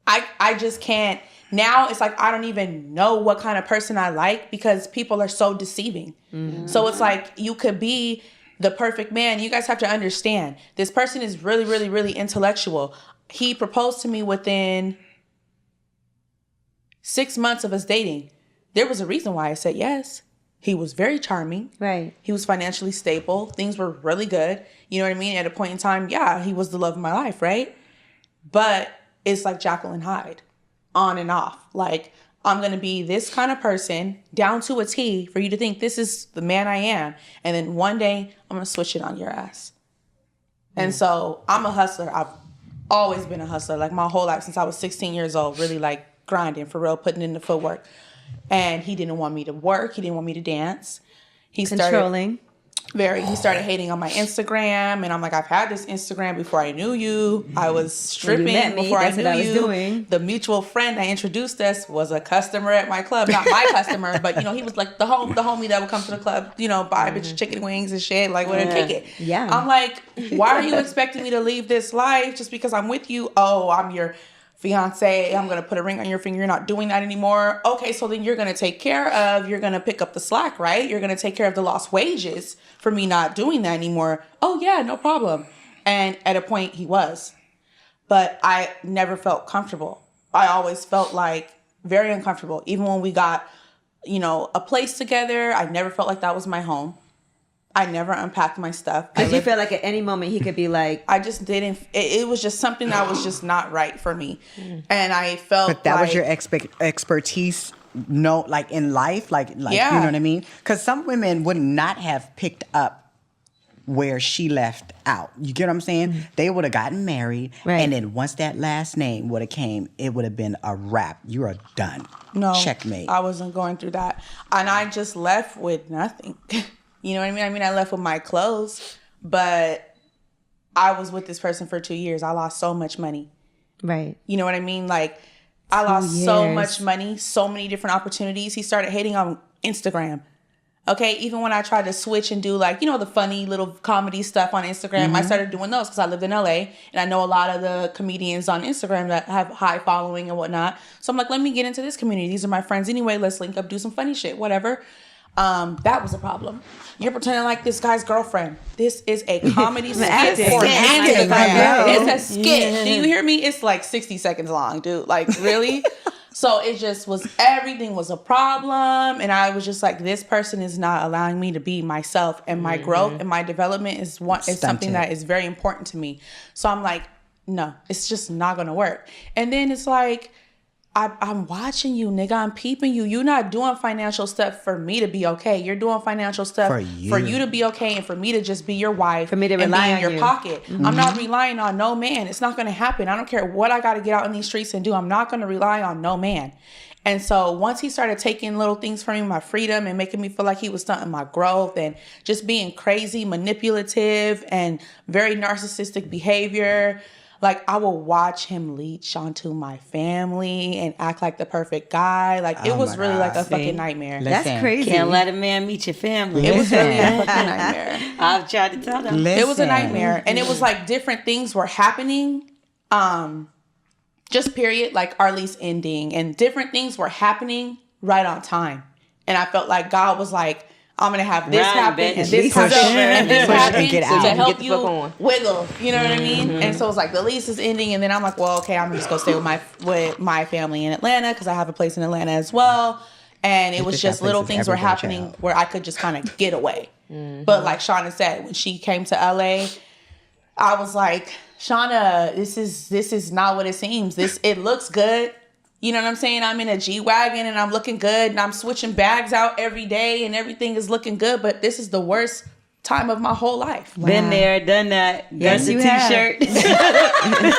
I just can't. Now it's like I don't even know what kind of person I like because people are so deceiving. Mm-hmm. So it's like you could be the perfect man. You guys have to understand. This person is really, really, really intellectual. He proposed to me within 6 months of us dating. There was a reason why I said yes. He was very charming. Right. He was financially stable. Things were really good. You know what I mean? At a point in time, yeah, he was the love of my life, right? But it's like Jekyll and Hyde. On and off. Like, I'm going to be this kind of person down to a T for you to think this is the man I am. And then one day I'm going to switch it on your ass. And so I'm a hustler. I've always been a hustler. Like my whole life since I was 16 years old, really like grinding for real, putting in the footwork. And he didn't want me to work. He didn't want me to dance. He controlling. He started hating on my Instagram, and I'm like, I've had this Instagram before I knew you. I was stripping before I knew you. Doing. The mutual friend that introduced us was a customer at my club. Not my customer, but he was like the homie that would come to the club, buy bitch chicken wings and shit, like wouldn't kick it. Yeah. I'm like, why are you expecting me to leave this life just because I'm with you? Oh, I'm your fiance, I'm going to put a ring on your finger. You're not doing that anymore. Okay, so then you're going to you're going to pick up the slack, right? You're going to take care of the lost wages for me not doing that anymore. Oh yeah, no problem. And at a point he was, but I never felt comfortable. I always felt like very uncomfortable. Even when we got, a place together, I never felt like that was my home. I never unpacked my stuff. Because you felt like at any moment he could be like... I just didn't... It was just something that was just not right for me. And I felt But that was your expertise, like in life? Like yeah. You know what I mean? Because some women would not have picked up where she left out. You get what I'm saying? Mm-hmm. They would have gotten married. Right. And then once that last name would have came, it would have been a wrap. You are done. No. Checkmate. I wasn't going through that. And I just left with nothing. You know what I mean? I mean, I left with my clothes, but I was with this person for 2 years. I lost so much money. Right. You know what I mean? Like, I lost so much money, so many different opportunities. He started hating on Instagram. Okay, even when I tried to switch and do like, the funny little comedy stuff on Instagram, mm-hmm. I started doing those because I lived in LA and I know a lot of the comedians on Instagram that have high following and whatnot. So I'm like, let me get into this community. These are my friends anyway. Let's link up, do some funny shit, whatever. That was a problem. You're pretending like this guy's girlfriend. This is a comedy skit for Instagram. It's a skit. Yeah. Do you hear me? It's like 60 seconds long, dude. Like, really? So it just was, everything was a problem. And I was just like, this person is not allowing me to be myself. And my growth and my development is something that is very important to me. So I'm like, no, it's just not going to work. And then it's like, I'm watching you, nigga. I'm peeping you. You're not doing financial stuff for me to be okay. You're doing financial stuff for you to be okay and for me to just be your wife. For me to rely on your pocket. Mm-hmm. I'm not relying on no man. It's not going to happen. I don't care what I got to get out in these streets and do. I'm not going to rely on no man. And so once he started taking little things from me, my freedom, and making me feel like he was stunting my growth and just being crazy, manipulative, and very narcissistic behavior, like, I will watch him leech onto my family and act like the perfect guy. Like, it was really like a fucking nightmare. That's crazy. Can't let a man meet your family. It was really a fucking nightmare. I've tried to tell them. It was a nightmare. And it was like different things were happening. Just period, like our lease ending. And different things were happening right on time. And I felt like God was like, I'm going to have this happen and this happen and this happen to help you wiggle. You know what I mean? Mm-hmm. And so it's like the lease is ending and then I'm like, well, okay, I'm just going to stay with my family in Atlanta because I have a place in Atlanta as well. And it was just little things were happening where I could just kind of get away. Mm-hmm. But like Shauna said, when she came to LA, I was like, Shauna, this is not what it seems. It looks good. You know what I'm saying? I'm in a G-Wagon and I'm looking good and I'm switching bags out every day and everything is looking good. But this is the worst time of my whole life. Wow. Been there, done that. Yes, got the t-shirt.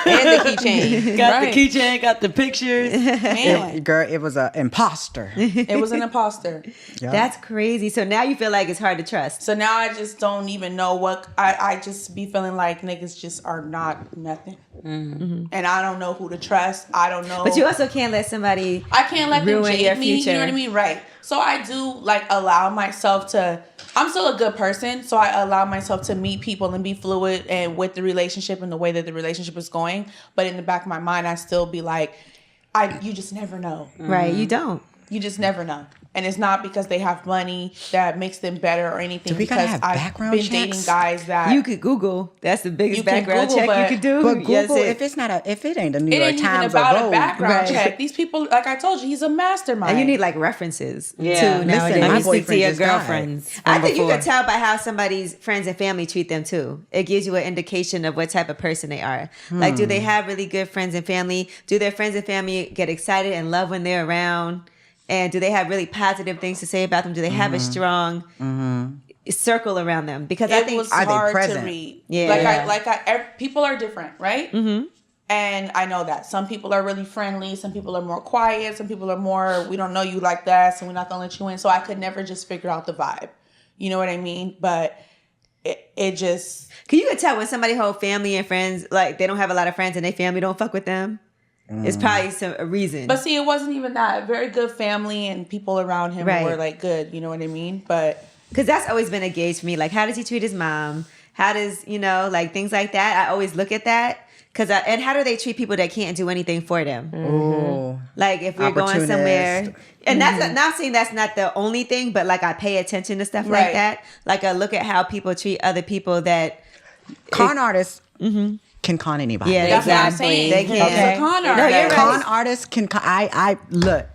And the keychain. Got the keychain, got the pictures. Man. Girl, it was an imposter. It was an imposter. Yep. That's crazy. So now you feel like it's hard to trust. So now I just don't even know what I just be feeling like niggas just are not nothing. Mm-hmm. And I don't know who to trust. I don't know. But you also can't let somebody I can't let them ruin jade your me. future. You know what I mean? Right. So I do like allow myself to. I'm still a good person, so I allow myself to meet people and be fluid and with the relationship and the way that the relationship is going. But in the back of my mind, I still be like, you just never know. Right, you don't. You just never know. And it's not because they have money that makes them better or anything. Do we gotta have I've background been checks? dating guys that You could Google. That's the biggest You can background Google, check you could do. But Google, Yes, if it ain't the New it York ain't even Times or about a Vogue, background Right. check. These people, like I told you, he's a mastermind. and you need like references Yeah. too Listen, nowadays. my Let me speak to boyfriend your just died. girlfriends. I from think you before. can tell by how somebody's friends and family treat them too. It gives you an indication of what type of person they are. Like, do they have really good friends and family? Do their friends and family get excited and love when they're around? And do they have really positive things to say about them? Do they have a strong circle around them? Because I It think was Are they hard to present? read. Yeah. People are different, right? Mm-hmm. And I know that some people are really friendly, some people are more quiet, some people are more, we don't know you like that, so we're not gonna let you in. So I could never just figure out the vibe. You know what I mean? But it just, Can you tell when somebody whole family and friends, like they don't have a lot of friends and their family don't fuck with them? It's probably a reason. but see, it wasn't even that. Very good family and people around him Right. were like good. You know what I mean? But Because that's always been a gauge for me. Like, how does he treat his mom? How does, like things like that? I always look at that. And how do they treat people that can't do anything for them? Ooh. Like, if we're going Opportunist. somewhere. And that's not saying that's not the only thing, but like I pay attention to stuff like Right. that. Like, I look at how people treat other people that. Con artists can con anybody. Yeah, that's what I'm exactly. saying. They He's can. a con No, artist. you're right. Con artists can. I look.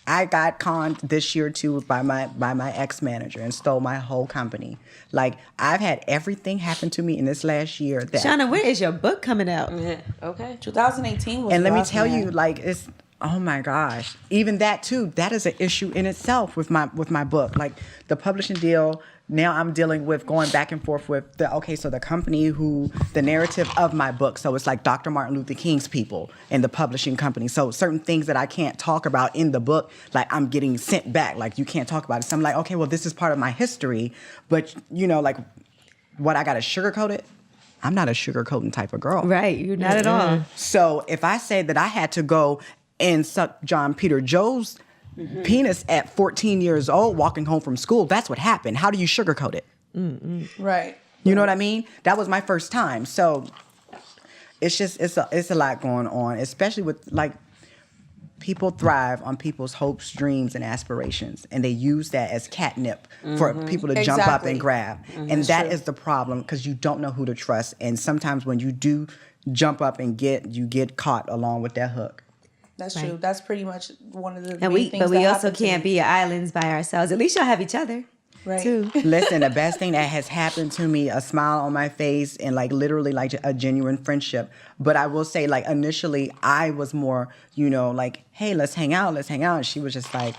I got conned this year too by my ex-manager and stole my whole company. Like, I've had everything happen to me in this last year that. Shauna, where is your book coming out? Yeah. Okay. 2018 was And let me rough, tell man. you, like, it's, oh my gosh, even that too, that is an issue in itself with my book. Like, the publishing deal, now I'm dealing with going back and forth with the company the narrative of my book. So it's like Dr. Martin Luther King's people and the publishing company. So certain things that I can't talk about in the book, like, I'm getting sent back. Like, you can't talk about it. So I'm like, okay, well, this is part of my history, but like, what, I got to sugarcoat it? I'm not a sugarcoating type of girl. Right. You're not at all. So if I say that I had to go and suck John Peter Joe's penis at 14 years old walking home from school, that's what happened. How do you sugarcoat it? Right. You know what I mean? That was my first time. So it's just, it's a lot going on, especially with, like, people thrive on people's hopes, dreams, and aspirations. And they use that as catnip for people to jump up Exactly. and grab. And that is the problem, because you don't know who to trust. And sometimes when you do jump up and you get caught along with that hook. That's true. That's pretty much one of the And main things but we that also happened to can't me. be islands by ourselves. At least y'all have each other. Right. Too. Listen, the best thing that has happened to me, a smile on my face and, like, literally, like, a genuine friendship. But I will say, like, initially I was more, like, hey, let's hang out. And she was just like,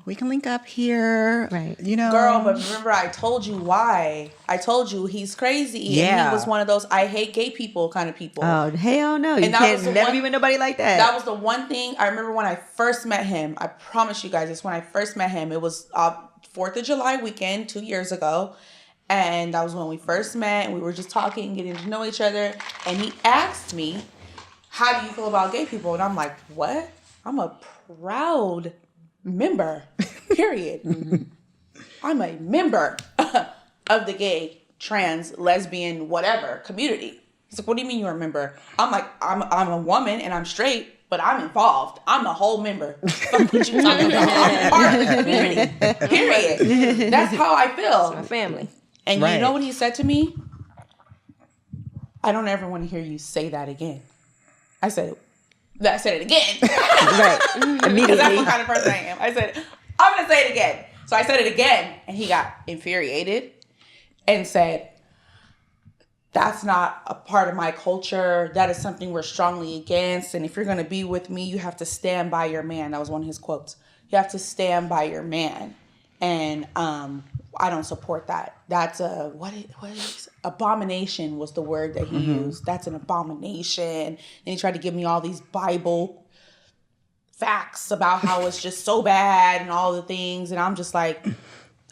we can link up here. Right. Girl, but remember I told you why. I told you he's crazy. Yeah. And he was one of those I hate gay people kind of people. Oh, hell no. You And that can't was the never one- be with nobody like that. That was the one thing I remember when I first met him. I promise you guys this. When I first met him, it was 4th of July weekend 2 years ago. And that was when we first met. And we were just talking, getting to know each other. And he asked me, how do you feel about gay people? And I'm like, what? I'm a proud member, period. I'm a member of the gay, trans, lesbian, whatever community. He's like, what do you mean you're a member? I'm like, I'm a woman and I'm straight, but I'm involved. I'm a whole member. What you talking about? I'm part of the community, period. That's how I feel. My family. And Right. you know what he said to me? I don't ever want to hear you say that again. I said it again. right. Because Immediately. that's what kind of person I am. I said, I'm going to say it again. So I said it again, and he got infuriated and said, that's not a part of my culture. That is something we're strongly against. And if you're going to be with me, you have to stand by your man. That was one of his quotes. You have to stand by your man. And I don't support that. That's a what is abomination was the word that he used. That's an abomination. And he tried to give me all these Bible facts about how it's just so bad and all the things, and I'm just like,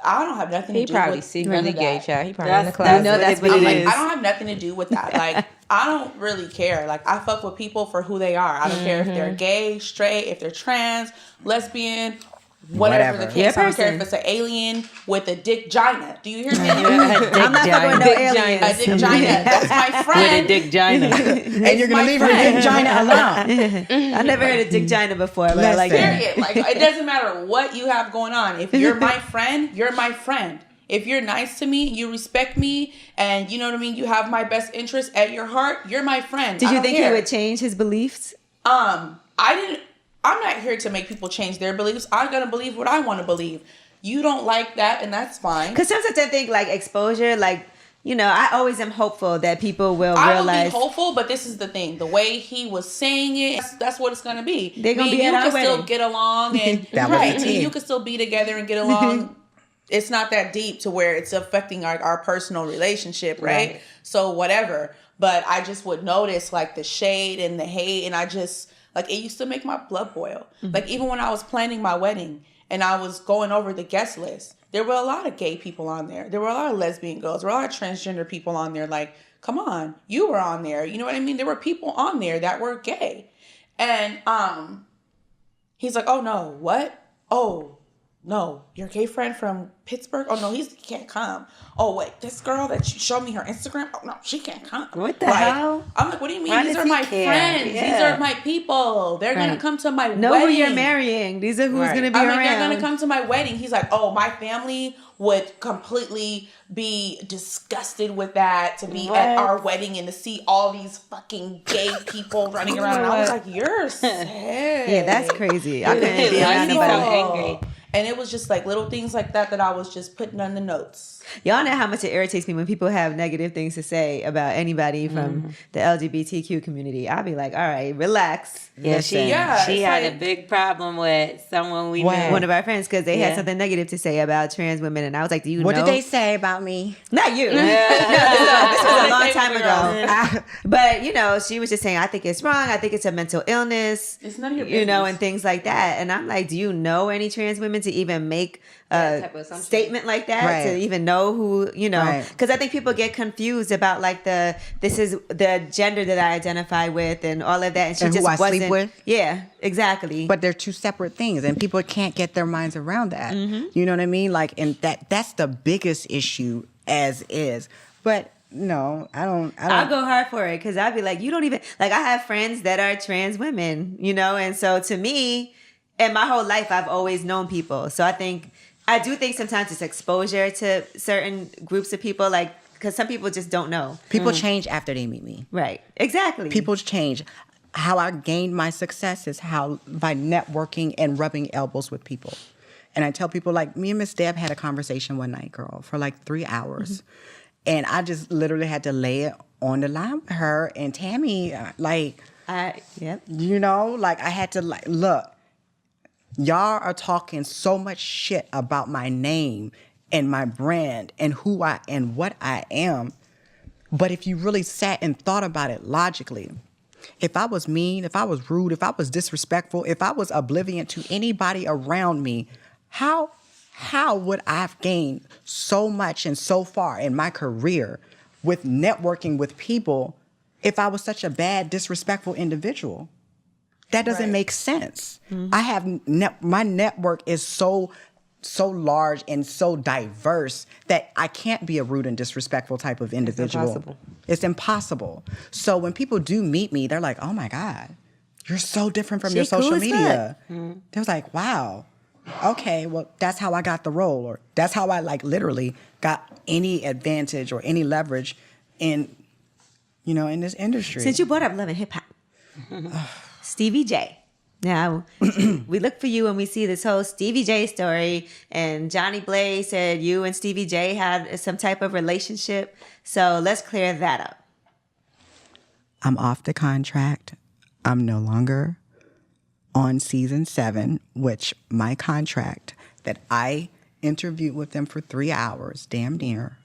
I don't have nothing to do with He probably secretly gay, child. He probably in the That's closet. that's what it is. I don't have nothing to do with that. Like, I don't really care. Like, I fuck with people for who they are. I don't care if they're gay, straight, if they're trans, lesbian, whatever the case. I don't care if it's an alien with a dick-gina. Do you hear me? I'm not fucking with no aliens. A dick-gina. That's my friend. With a dick-gina. And you're going to leave her dick-gina alone. I never heard of dick-gina before, but I like that. Period. Like, it doesn't matter what you have going on. If you're my friend, you're my friend. If you're nice to me, you respect me, and you know what I mean, you have my best interest at your heart, you're my friend. Did you think he would change his beliefs? I'm not here to make people change their beliefs. I'm going to believe what I want to believe. You don't like that, and that's fine. Because sometimes I think, like, exposure, like, you know, I always am hopeful that people will realize. I will be hopeful, but this is the thing. The way he was saying it, that's what it's going to be. They're going to be you at our can wedding. still get along, and you can still be together and get along. It's not that deep to where it's affecting our personal relationship, right? So whatever. But I just would notice, like, the shade and the hate, and I just... Like, it used to make my blood boil. Like, even when I was planning my wedding and I was going over the guest list, there were a lot of gay people on there. There were a lot of lesbian girls. There were a lot of transgender people on there. Like, come on, you were on there. You know what I mean? There were people on there that were gay. And he's like, oh, no, what? Oh, no, your gay friend from Pittsburgh? Oh, no, he can't come. Oh, wait, this girl that you showed me her Instagram? Oh, no, she can't come. What the hell? I'm like, what do you mean? Why These does are he my care? friends. Yeah. These are my people. They're going to come to my Know wedding. who you're marrying. These are who's going to be I mean, around. they're going to come to my wedding. He's like, oh, my family would completely be disgusted with that, to be at our wedding and to see all these fucking gay people running around. And I was like, you're sick. Yeah, that's crazy. I couldn't be around nobody. Angry. And it was just like little things like that I was just putting on the notes. Y'all know how much it irritates me when people have negative things to say about anybody from the LGBTQ community. I'll be like, all right, relax. Yeah, she had a big problem with someone we knew. One of our friends, because they had something negative to say about trans women. And I was like, do you know? What did they say about me? Not you. No, this was a long time ago. But, you know, she was just saying, I think it's wrong. I think it's a mental illness. It's none of your business. You know, and things like that. And I'm like, do you know any trans women to even make a statement like that? Right. To even know who, you know? Because I think people get confused about, like, this is the gender that I identify with and all of that. And she And just who I wasn't. sleep with? Yeah, exactly. But they're two separate things, and people can't get their minds around that. You know what I mean? Like, and that's the biggest issue as is. But no, I don't. I'll go hard for it because I'd be like, you don't even, like, I have friends that are trans women, you know? And so to me, in my whole life, I've always known people. So I do think sometimes it's exposure to certain groups of people, like, because some people just don't know. People change after they meet me. Right. Exactly. People change. How I gained my success is by networking and rubbing elbows with people. And I tell people, like, me and Miss Deb had a conversation one night, girl, for like 3 hours. And I just literally had to lay it on the line with her. And Tammy, like, you know, like, I had to, like, look, y'all are talking so much shit about my name and my brand and who I and what I am. But if you really sat and thought about it logically, if I was mean, if I was rude, if I was disrespectful, if I was oblivious to anybody around me, how would I have gained so much and so far in my career with networking with people if I was such a bad, disrespectful individual? That doesn't make sense. I have my network is so large and so diverse that I can't be a rude and disrespectful type of individual. It's impossible. So when people do meet me, they're like, oh my God, you're so different from your social media. They was like, wow, okay, well, that's how I got the role, or that's how I, like, literally got any advantage or any leverage in, you know, in this industry. Since you brought up Love and Hip Hop, Stevie J. Now, we look for you and we see this whole Stevie J story, and Johnny Blaze said you and Stevie J had some type of relationship. So let's clear that up. I'm off the contract. I'm no longer on season 7, which my contract that I interviewed with them for 3 hours, damn near.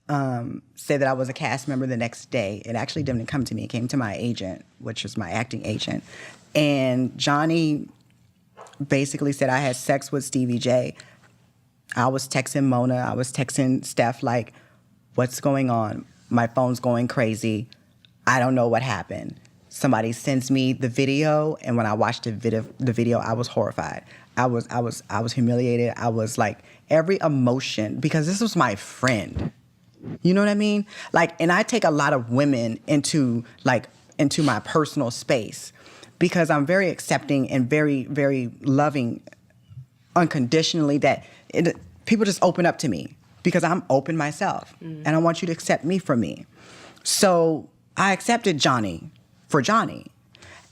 Said that I was a cast member the next day. It actually didn't come to me. It came to my agent, which was my acting agent. And Johnny basically said I had sex with Stevie J. I was texting Mona. I was texting Steph like, what's going on? My phone's going crazy. I don't know what happened. Somebody sends me the video, and when I watched the video, I was horrified. I was humiliated. I was like every emotion, because this was my friend. You know what I mean? Like, and I take a lot of women into my personal space because I'm very accepting and very, very loving unconditionally, that people just open up to me because I'm open myself. And I want you to accept me for me. So I accepted Johnny for Johnny.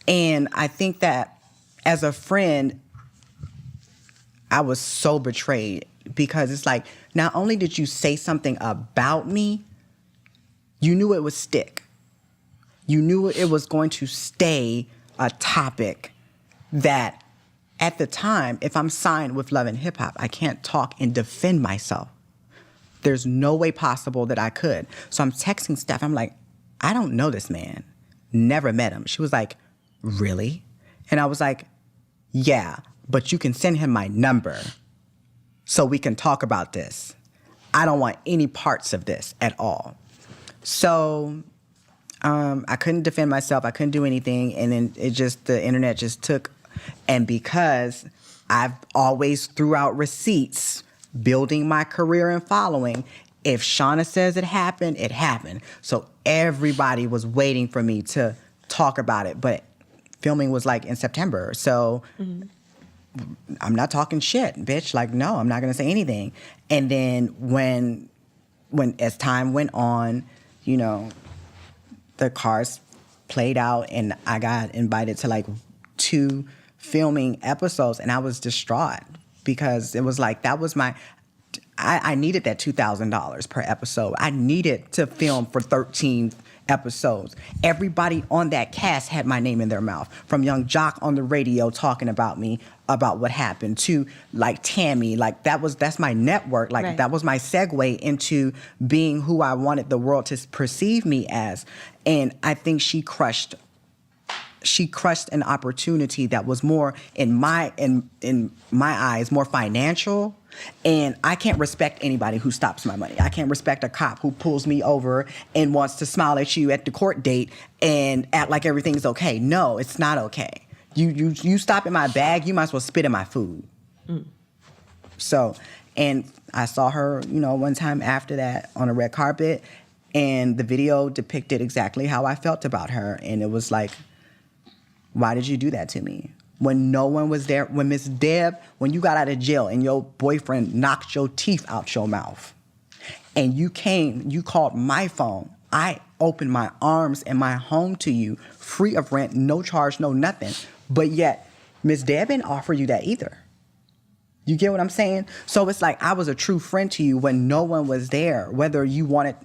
And I think that as a friend, I was so betrayed, because it's like, not only did you say something about me, you knew it would stick. You knew it was going to stay a topic that at the time, if I'm signed with Love and Hip Hop, I can't talk and defend myself. There's no way possible that I could. So I'm texting Steph. I'm like, I don't know this man. Never met him. She was like, really? And I was like, yeah, but you can send him my number so we can talk about this. I don't want any parts of this at all. So I couldn't defend myself. I couldn't do anything. And then the internet just took. And because I've always threw out receipts, building my career and following, if Shauna says it happened, it happened. So everybody was waiting for me to talk about it. But filming was like in September. So I'm not talking shit, bitch. Like, no, I'm not going to say anything. And then when as time went on, you know, the cards played out and I got invited to like 2 filming episodes, and I was distraught because it was like, that was I needed that $2,000 per episode. I needed to film for 13 episodes. Everybody on that cast had my name in their mouth. From Young Jock on the radio talking about me, about what happened, to like Tammy, like that's my network. Like right. That was my segue into being who I wanted the world to perceive me as. And I think she crushed an opportunity that was more in my eyes, more financial. And I can't respect anybody who stops my money. I can't respect a cop who pulls me over and wants to smile at you at the court date and act like everything's okay. No, it's not okay. You stop in my bag, you might as well spit in my food. So, and I saw her, you know, one time after that on a red carpet, and the video depicted exactly how I felt about her. And it was like, why did you do that to me? When no one was there, when Miss Deb, when you got out of jail and your boyfriend knocked your teeth out your mouth, and you called my phone, I opened my arms and my home to you, free of rent, no charge, no nothing. But yet, Miss Deb didn't offer you that either. You get what I'm saying? So it's like I was a true friend to you when no one was there, whether you wanted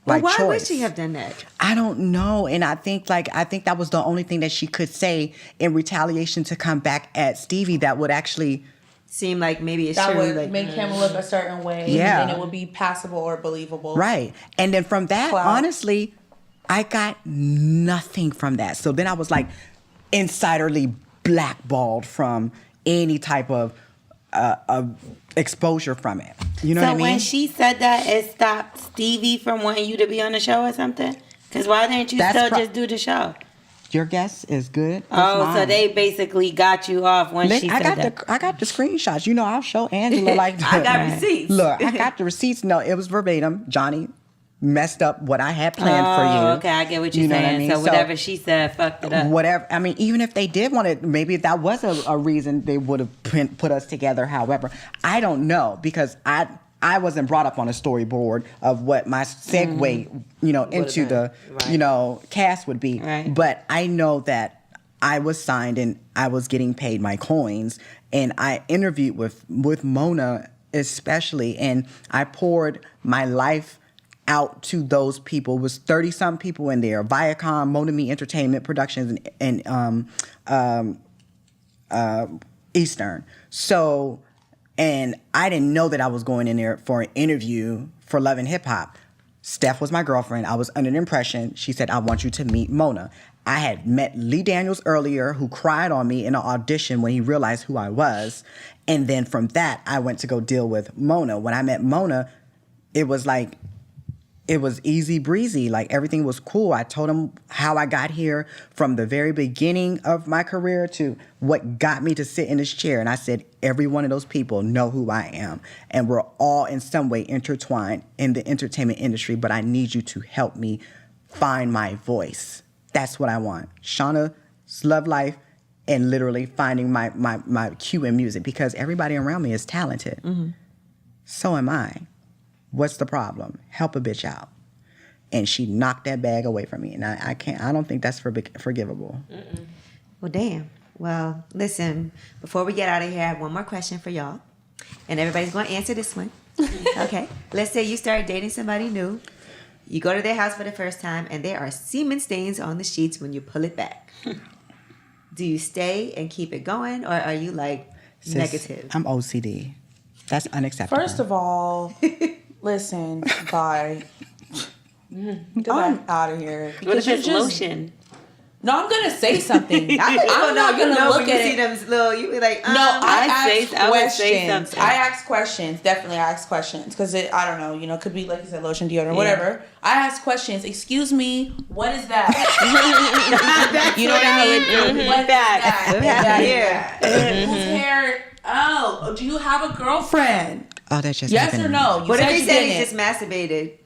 Well, why choice. Would she have done that? I don't know. And I think that was the only thing that she could say in retaliation to come back at Stevie that would actually seem like maybe it's that true. Would make him look a certain way. Yeah. And it would be passable or believable. Right. And then from that, honestly, I got nothing from that. So then I was like insiderly blackballed from any type of exposure from it. You know what I mean? So when she said that, it stopped Stevie from wanting you to be on the show or something? Because why didn't you just do the show? Your guess is good. So they basically got you off when she said that. I got the screenshots. You know, I'll show Angela like I got receipts. Look, I got the receipts. No, it was verbatim. Johnny messed up what I had planned for you. Okay, I get what you're saying. What I mean? So whatever she said fucked it up. Whatever. I mean, even if they did want it, maybe that was a reason they would have put us together. However, I don't know, because I wasn't brought up on a storyboard of what my segue, into the, cast would be. Right. But I know that I was signed and I was getting paid my coins, and I interviewed with Mona especially, and I poured my life out to those people. It was 30-some people in there. Viacom, Mona Me Entertainment Productions, and Eastern. So And I didn't know that I was going in there for an interview for Love and Hip Hop. Steph was my girlfriend. I was under the impression, she said, I want you to meet Mona. I had met Lee Daniels earlier, who cried on me in an audition when he realized who I was. And then from that, I went to go deal with Mona. When I met Mona, it was like, it was easy breezy. Like, everything was cool. I told him how I got here from the very beginning of my career to what got me to sit in this chair. And I said, every one of those people know who I am. And we're all in some way intertwined in the entertainment industry, but I need you to help me find my voice. That's what I want. Shauna's love life and literally finding my cue in music, because everybody around me is talented. Mm-hmm. So am I. What's the problem? Help a bitch out. And she knocked that bag away from me. And I don't think that's forgivable. Mm-mm. Well, damn. Well, listen, before we get out of here, I have one more question for y'all. And everybody's going to answer this one. Okay. Let's say you start dating somebody new. You go to their house for the first time, and there are semen stains on the sheets when you pull it back. Do you stay and keep it going, or are you like negative? I'm OCD. That's unacceptable. First of all, listen, bye. I'm out of here. What if it's lotion? No, I'm gonna say something. I'm not gonna look at it. Them little, you be like, no, I would say something. I ask questions. Definitely, I ask questions because I don't know. You know, could be like you said, lotion, deodorant, whatever. I ask questions. Excuse me, what is that? You know what I mean? What's that? Whose hair? Oh, do you have a girlfriend? Oh, that's just yes or no? What if he said he just masturbated?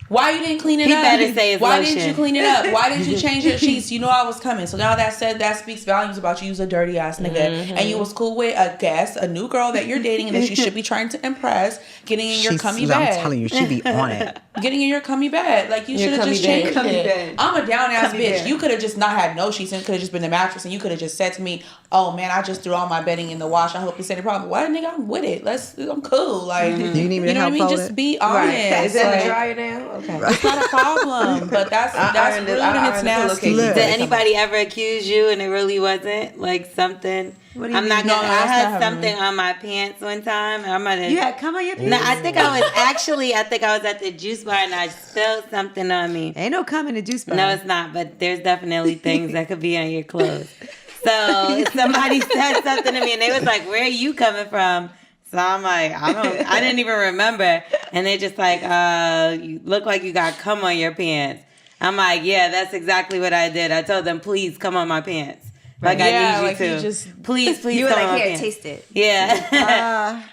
Why you didn't clean it up? He better say it's Why lotion. didn't you clean it up? Why didn't you change your sheets? You know I was coming. So now that speaks volumes about you. You's a dirty ass nigga. Mm-hmm. And you was cool with a new girl that you're dating and that you should be trying to impress, getting in your cummy bed. I'm telling you, she be on it. Getting in your cummy bed. Like, you should have just changed it. I'm a down ass bitch. You could have just not had no sheets and could have just been the mattress, and you could have just said to me, oh man, I just threw all my bedding in the wash. I hope you said the problem. What, nigga? I'm with it. I'm cool. Like, you need me to know help what I mean? fold Just it? be honest. Right. Is it in the dryer now? Okay. It's not a problem, but that's rude and it's nasty. Did anybody ever accuse you and it really wasn't like something? I'm not gonna. I had something on my pants one time. I'm gonna. You had cum on your pants? No, I think I was at the juice bar and I spilled something on me. Ain't no cum in the juice bar. No, it's not. But there's definitely things that could be on your clothes. So somebody said something to me and they was like, "Where are you coming from?" So I'm like, I didn't even remember. And they're just like, you look like you got cum on your pants. I'm like, yeah, that's exactly what I did. I told them, please come on my pants. Like, I need you to. Please you were come like, on my here, pants. taste it. Yeah.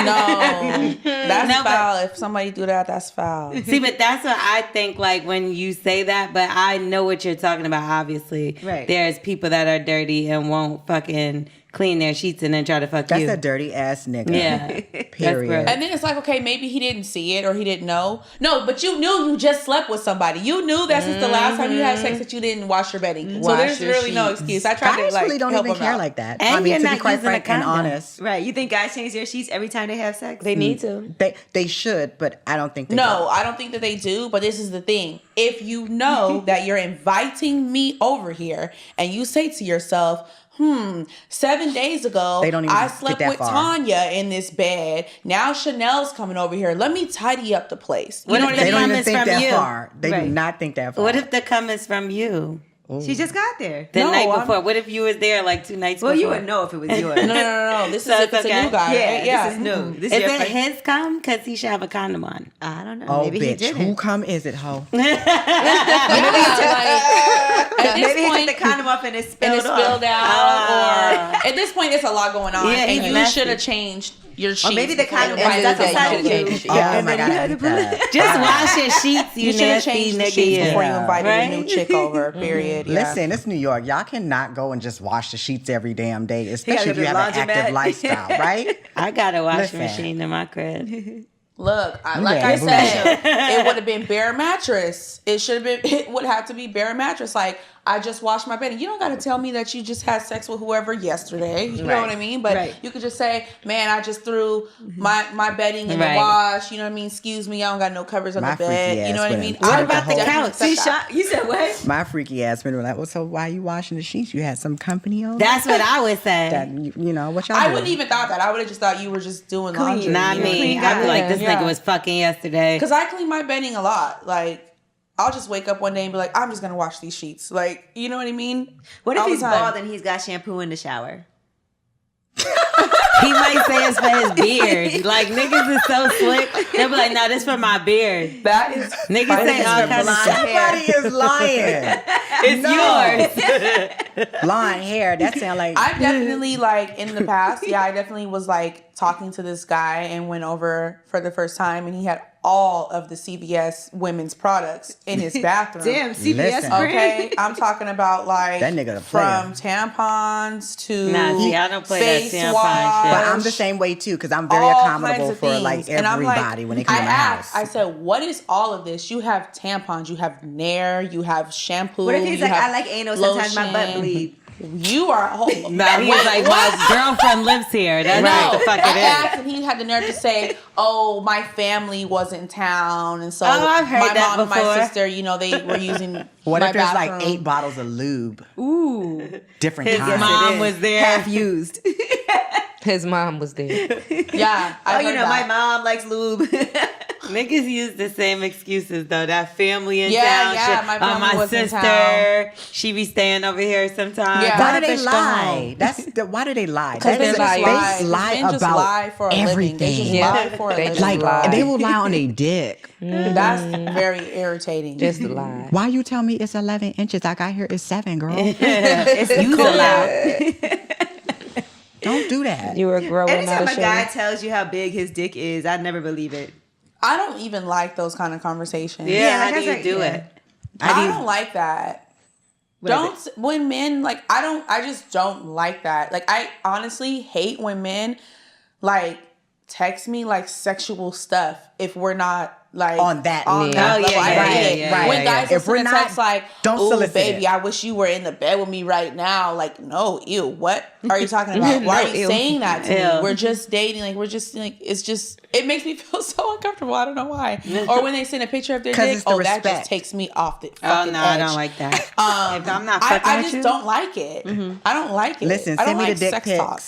No, that's foul. If somebody do that, that's foul. See, but that's what I think, like, when you say that, but I know what you're talking about, obviously. Right. There's people that are dirty and won't fucking clean their sheets and then try to fuck you. That's a dirty ass nigga. Yeah. Period. And then it's like, okay, maybe he didn't see it or he didn't know. No, but you knew you just slept with somebody. You knew that since the last time you had sex that you didn't wash your bedding. So there's really no excuse. I tried guys to really don't even care like that. And I mean, you're to not be quite using a frank and condom. honest. Right. You think guys change their sheets every time they have sex? They need to. They should, but I don't think they No, do. I don't think that they do, but this is the thing. If you know that you're inviting me over here and you say to yourself, 7 days ago, They don't even I get slept that with far. Tanya in this bed. Now Chanel's coming over here. Let me tidy up the place. You What know if what I They mean? don't cum even is think from that you? far. They do Right. not think that far. What if the cum is from you? She just got there. The night I'm- before. What if you was there like 2 nights Well, before? you would know if it was yours. No. This So is it's it's a okay. new guy. Yeah, right? Yeah. this is new. This Is your it first- his cum? Because he should have a condom on. I don't know. Oh, Maybe bitch. he did Who it. come is it, ho? Maybe he took the condom off and it And spilled it spilled out, Ah. or at this point, it's a lot going on, Yeah, and he's you nasty. should have changed your sheets. Or maybe the before condom you was invited stuck somebody inside over. you. Oh my God, I hate that. Just wash your sheets, you You should have nasty changed the nigga. sheets before you Yeah. invited Right? a new chick over. Period. Yeah. Listen, it's New York. Y'all cannot go and just wash the sheets every damn day, gotta especially if go you to have the an active laundromat. lifestyle, right? I got a washing Listen. machine in my crib. Look, like Yeah, I boo. said, it would have been bare mattress. It should have been. It would have to be bare mattress. Like, I just washed my bedding. You don't got to tell me that you just had sex with whoever yesterday. You know what I mean? But you could just say, man, I just threw my bedding in the wash. You know what I mean? Excuse me, I don't got no covers on the bed. You know what I mean? What about the couch? See, you said what? My freaky ass been like, well, so why are you washing the sheets? You had some company over? That's what I would say. That, you know, what y'all I doing? wouldn't even thought that. I would have just thought you were just doing laundry. Not me. I'd be like, this nigga was fucking yesterday. Because I clean my bedding a lot. Like, I'll just wake up one day and be like, I'm just going to wash these sheets. Like, you know what I mean? What if he's bald and he's got shampoo in the shower? He might say it's for his beard. Like, niggas is so slick. They'll be like, no, this for my beard. That is... Niggas say all kinds of Somebody is lying. It's yours. Blonde hair. That sound like... I definitely, like, in the past, I definitely was, like, talking to this guy and went over for the first time, and he had all of the CVS women's products in his bathroom. Damn, CVS brand. Okay, I'm talking about, like, that nigga from tampons to I don't play face that tampon wash. shit. But I'm the same way too, because I'm very accommodable for like and I'm everybody when they come to my house. I said, what is all of this? You have tampons, you have Nair, you have shampoo. What if he's like, I like anal, sometimes my butt bleed. You are a whole... No, he was like, my girlfriend lives here. That's what the fuck it is. Asked, and he had the nerve to say, oh, my family was in town, and so I've heard my that mom before. and my sister, you know, they were using What my if there's bathroom. like 8 bottles of lube? Ooh. Different His kinds. mom was there. Half used. His mom was there. Yeah. Oh, you know, my mom likes lube. Niggas use the same excuses though. That family in town. Yeah, shit. my family was in sister, town. she be staying over here sometimes. Yeah. Why do That they bitch lie? Why do they lie? Because They they lie Men just about lie for a living. They just everything. lie for a living. Like they will lie on their dick. That's very irritating. Just a lie. Why you tell me it's 11 inches? I got here, it's 7, girl. It's you allowed. Don't do that. You were growing Anytime out a of guy shape. tells you how big his dick is, I never believe it. I don't even like those kind of conversations. Yeah, like how I do you said, do yeah. it? I don't like that. What When men, like, I just don't like that. Like, I honestly hate when men, like, text me, like, sexual stuff if we're not, like, On that level. right. When guys If we're send a not, text like, don't "Ooh, solicit baby, it." I wish you were in the bed with me right now." Like, no, ew. What are you talking about? Why are you saying that to me? We're just dating. Like, we're just like, it's just, it makes me feel so uncomfortable. I don't know why. Or when they send a picture of their dick, it's the that respect. just takes me off the Oh fucking no, edge. I don't like that. If I'm not I fucking with just you, don't like it. I don't like it. Listen, I don't send me like the dick sex pics. talk.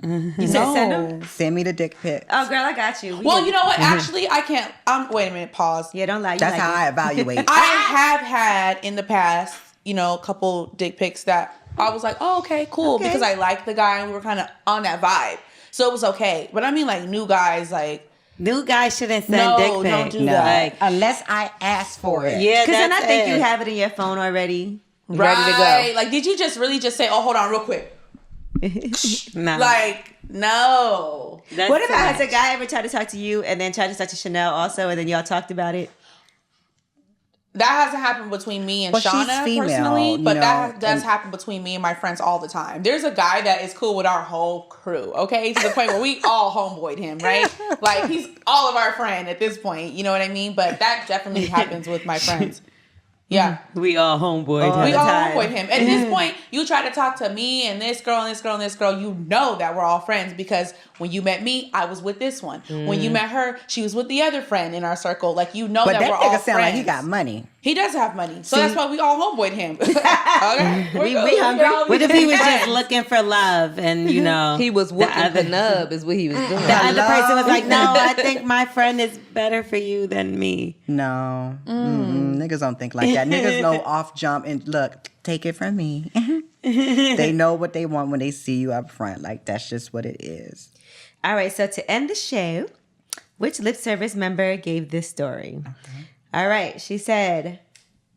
You said send them? Send me the dick pics. Oh, girl, I got you. Well, you know what? Actually, I can't. Wait a minute. Pause. Yeah, don't lie. You That's like how it. I evaluate. I have had in the past, you know, a couple dick pics that I was like, oh, okay, cool. Okay. Because I liked the guy and we were kind of on that vibe. So it was okay. But I mean, like, new guys, like, new guys shouldn't send no, dick don't pics. do that. Like, Unless I ask for it. yeah, Because then I that's think you it. have it in your phone already. Right. Ready to go. Like, did you just really just say, oh, hold on real quick? No. Like, no. That's What if too has a much. guy ever tried to talk to you and then tried to talk to Chanel also and then y'all talked about it? That hasn't happened between me and Well, she's Shauna female, personally, you but know, that does and- happen between me and my friends all the time. There's a guy that is cool with our whole crew, okay? To the point where we all homeboyed him, right? Like, he's all of our friend at this point, you know what I mean? But that definitely happens with my friends. Yeah. We all homeboys. We all time. homeboyed him. At this point, you try to talk to me and this girl and this girl and this girl, you know that we're all friends because when you met me, I was with this one. When you met her, she was with the other friend in our circle. Like, you know But that that we're all nigga sound friends. like he got money. He does have money. So that's why we all homeboyed him. Okay? We hungry. What if he was just looking for love and, you know, He was whooping the nub is what he was doing. the other person was like, no, love. I think my friend is better for you than me. No. Niggas don't think like that. Niggas know off jump and look, take it from me. They know what they want when they see you up front. Like, that's just what it is. All right, so to end the show, which lip service member gave this story? All right, she said,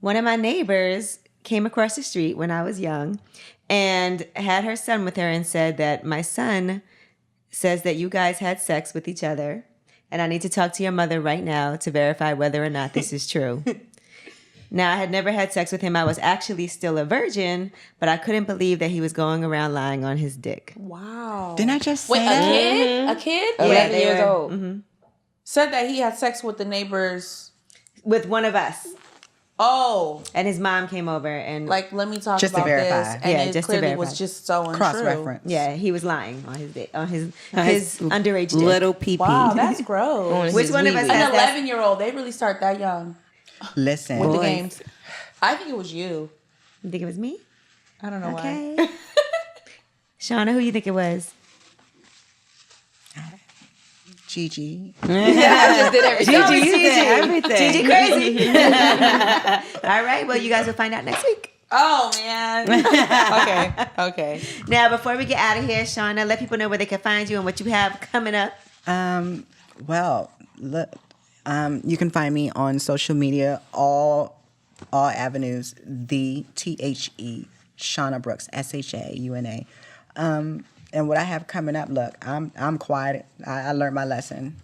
one of my neighbors came across the street when I was young and had her son with her and said that my son says that you guys had sex with each other and I need to talk to your mother right now to verify whether or not this is true. Now, I had never had sex with him. I was actually still a virgin, but I couldn't believe that he was going around lying on his dick. Wow. Didn't I just say Wait, that? a kid? Yeah, 11 they years were- old. Said that he had sex with the neighbors. With one of us. Oh. And his mom came over and like, let me talk just about to verify. this. And it just clearly to verify. was just so untrue. Cross-reference. Yeah, he was lying on his underage dick. Little pee-pee. Wow, that's gross. Which one of us An has that? 11-year-old, they really start that young Listen. with the games. I think it was you. You think it was me? I don't know why. Okay. Shauna, who you think it was? Gigi. I just did everything. Gigi, you did everything. Gigi crazy. All right, well, you guys will find out next week. Oh, man. Okay. Now, before we get out of here, Shauna, let people know where they can find you and what you have coming up. Well, look, you can find me on social media, all avenues, the THE, Shauna Brooks, SHAUNA. And what I have coming up, look, I'm quiet. I learned my lesson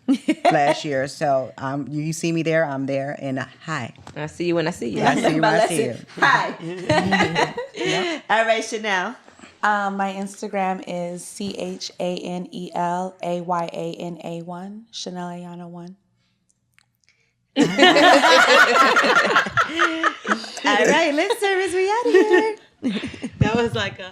last year. So you see me there, I'm there. And hi. I see you when I see you. I see you when I see you. Hi. All right, Chanel. My Instagram is ChanelAyana1, Chanel Ayana 1. All right, lip service, we out of here. That was like a...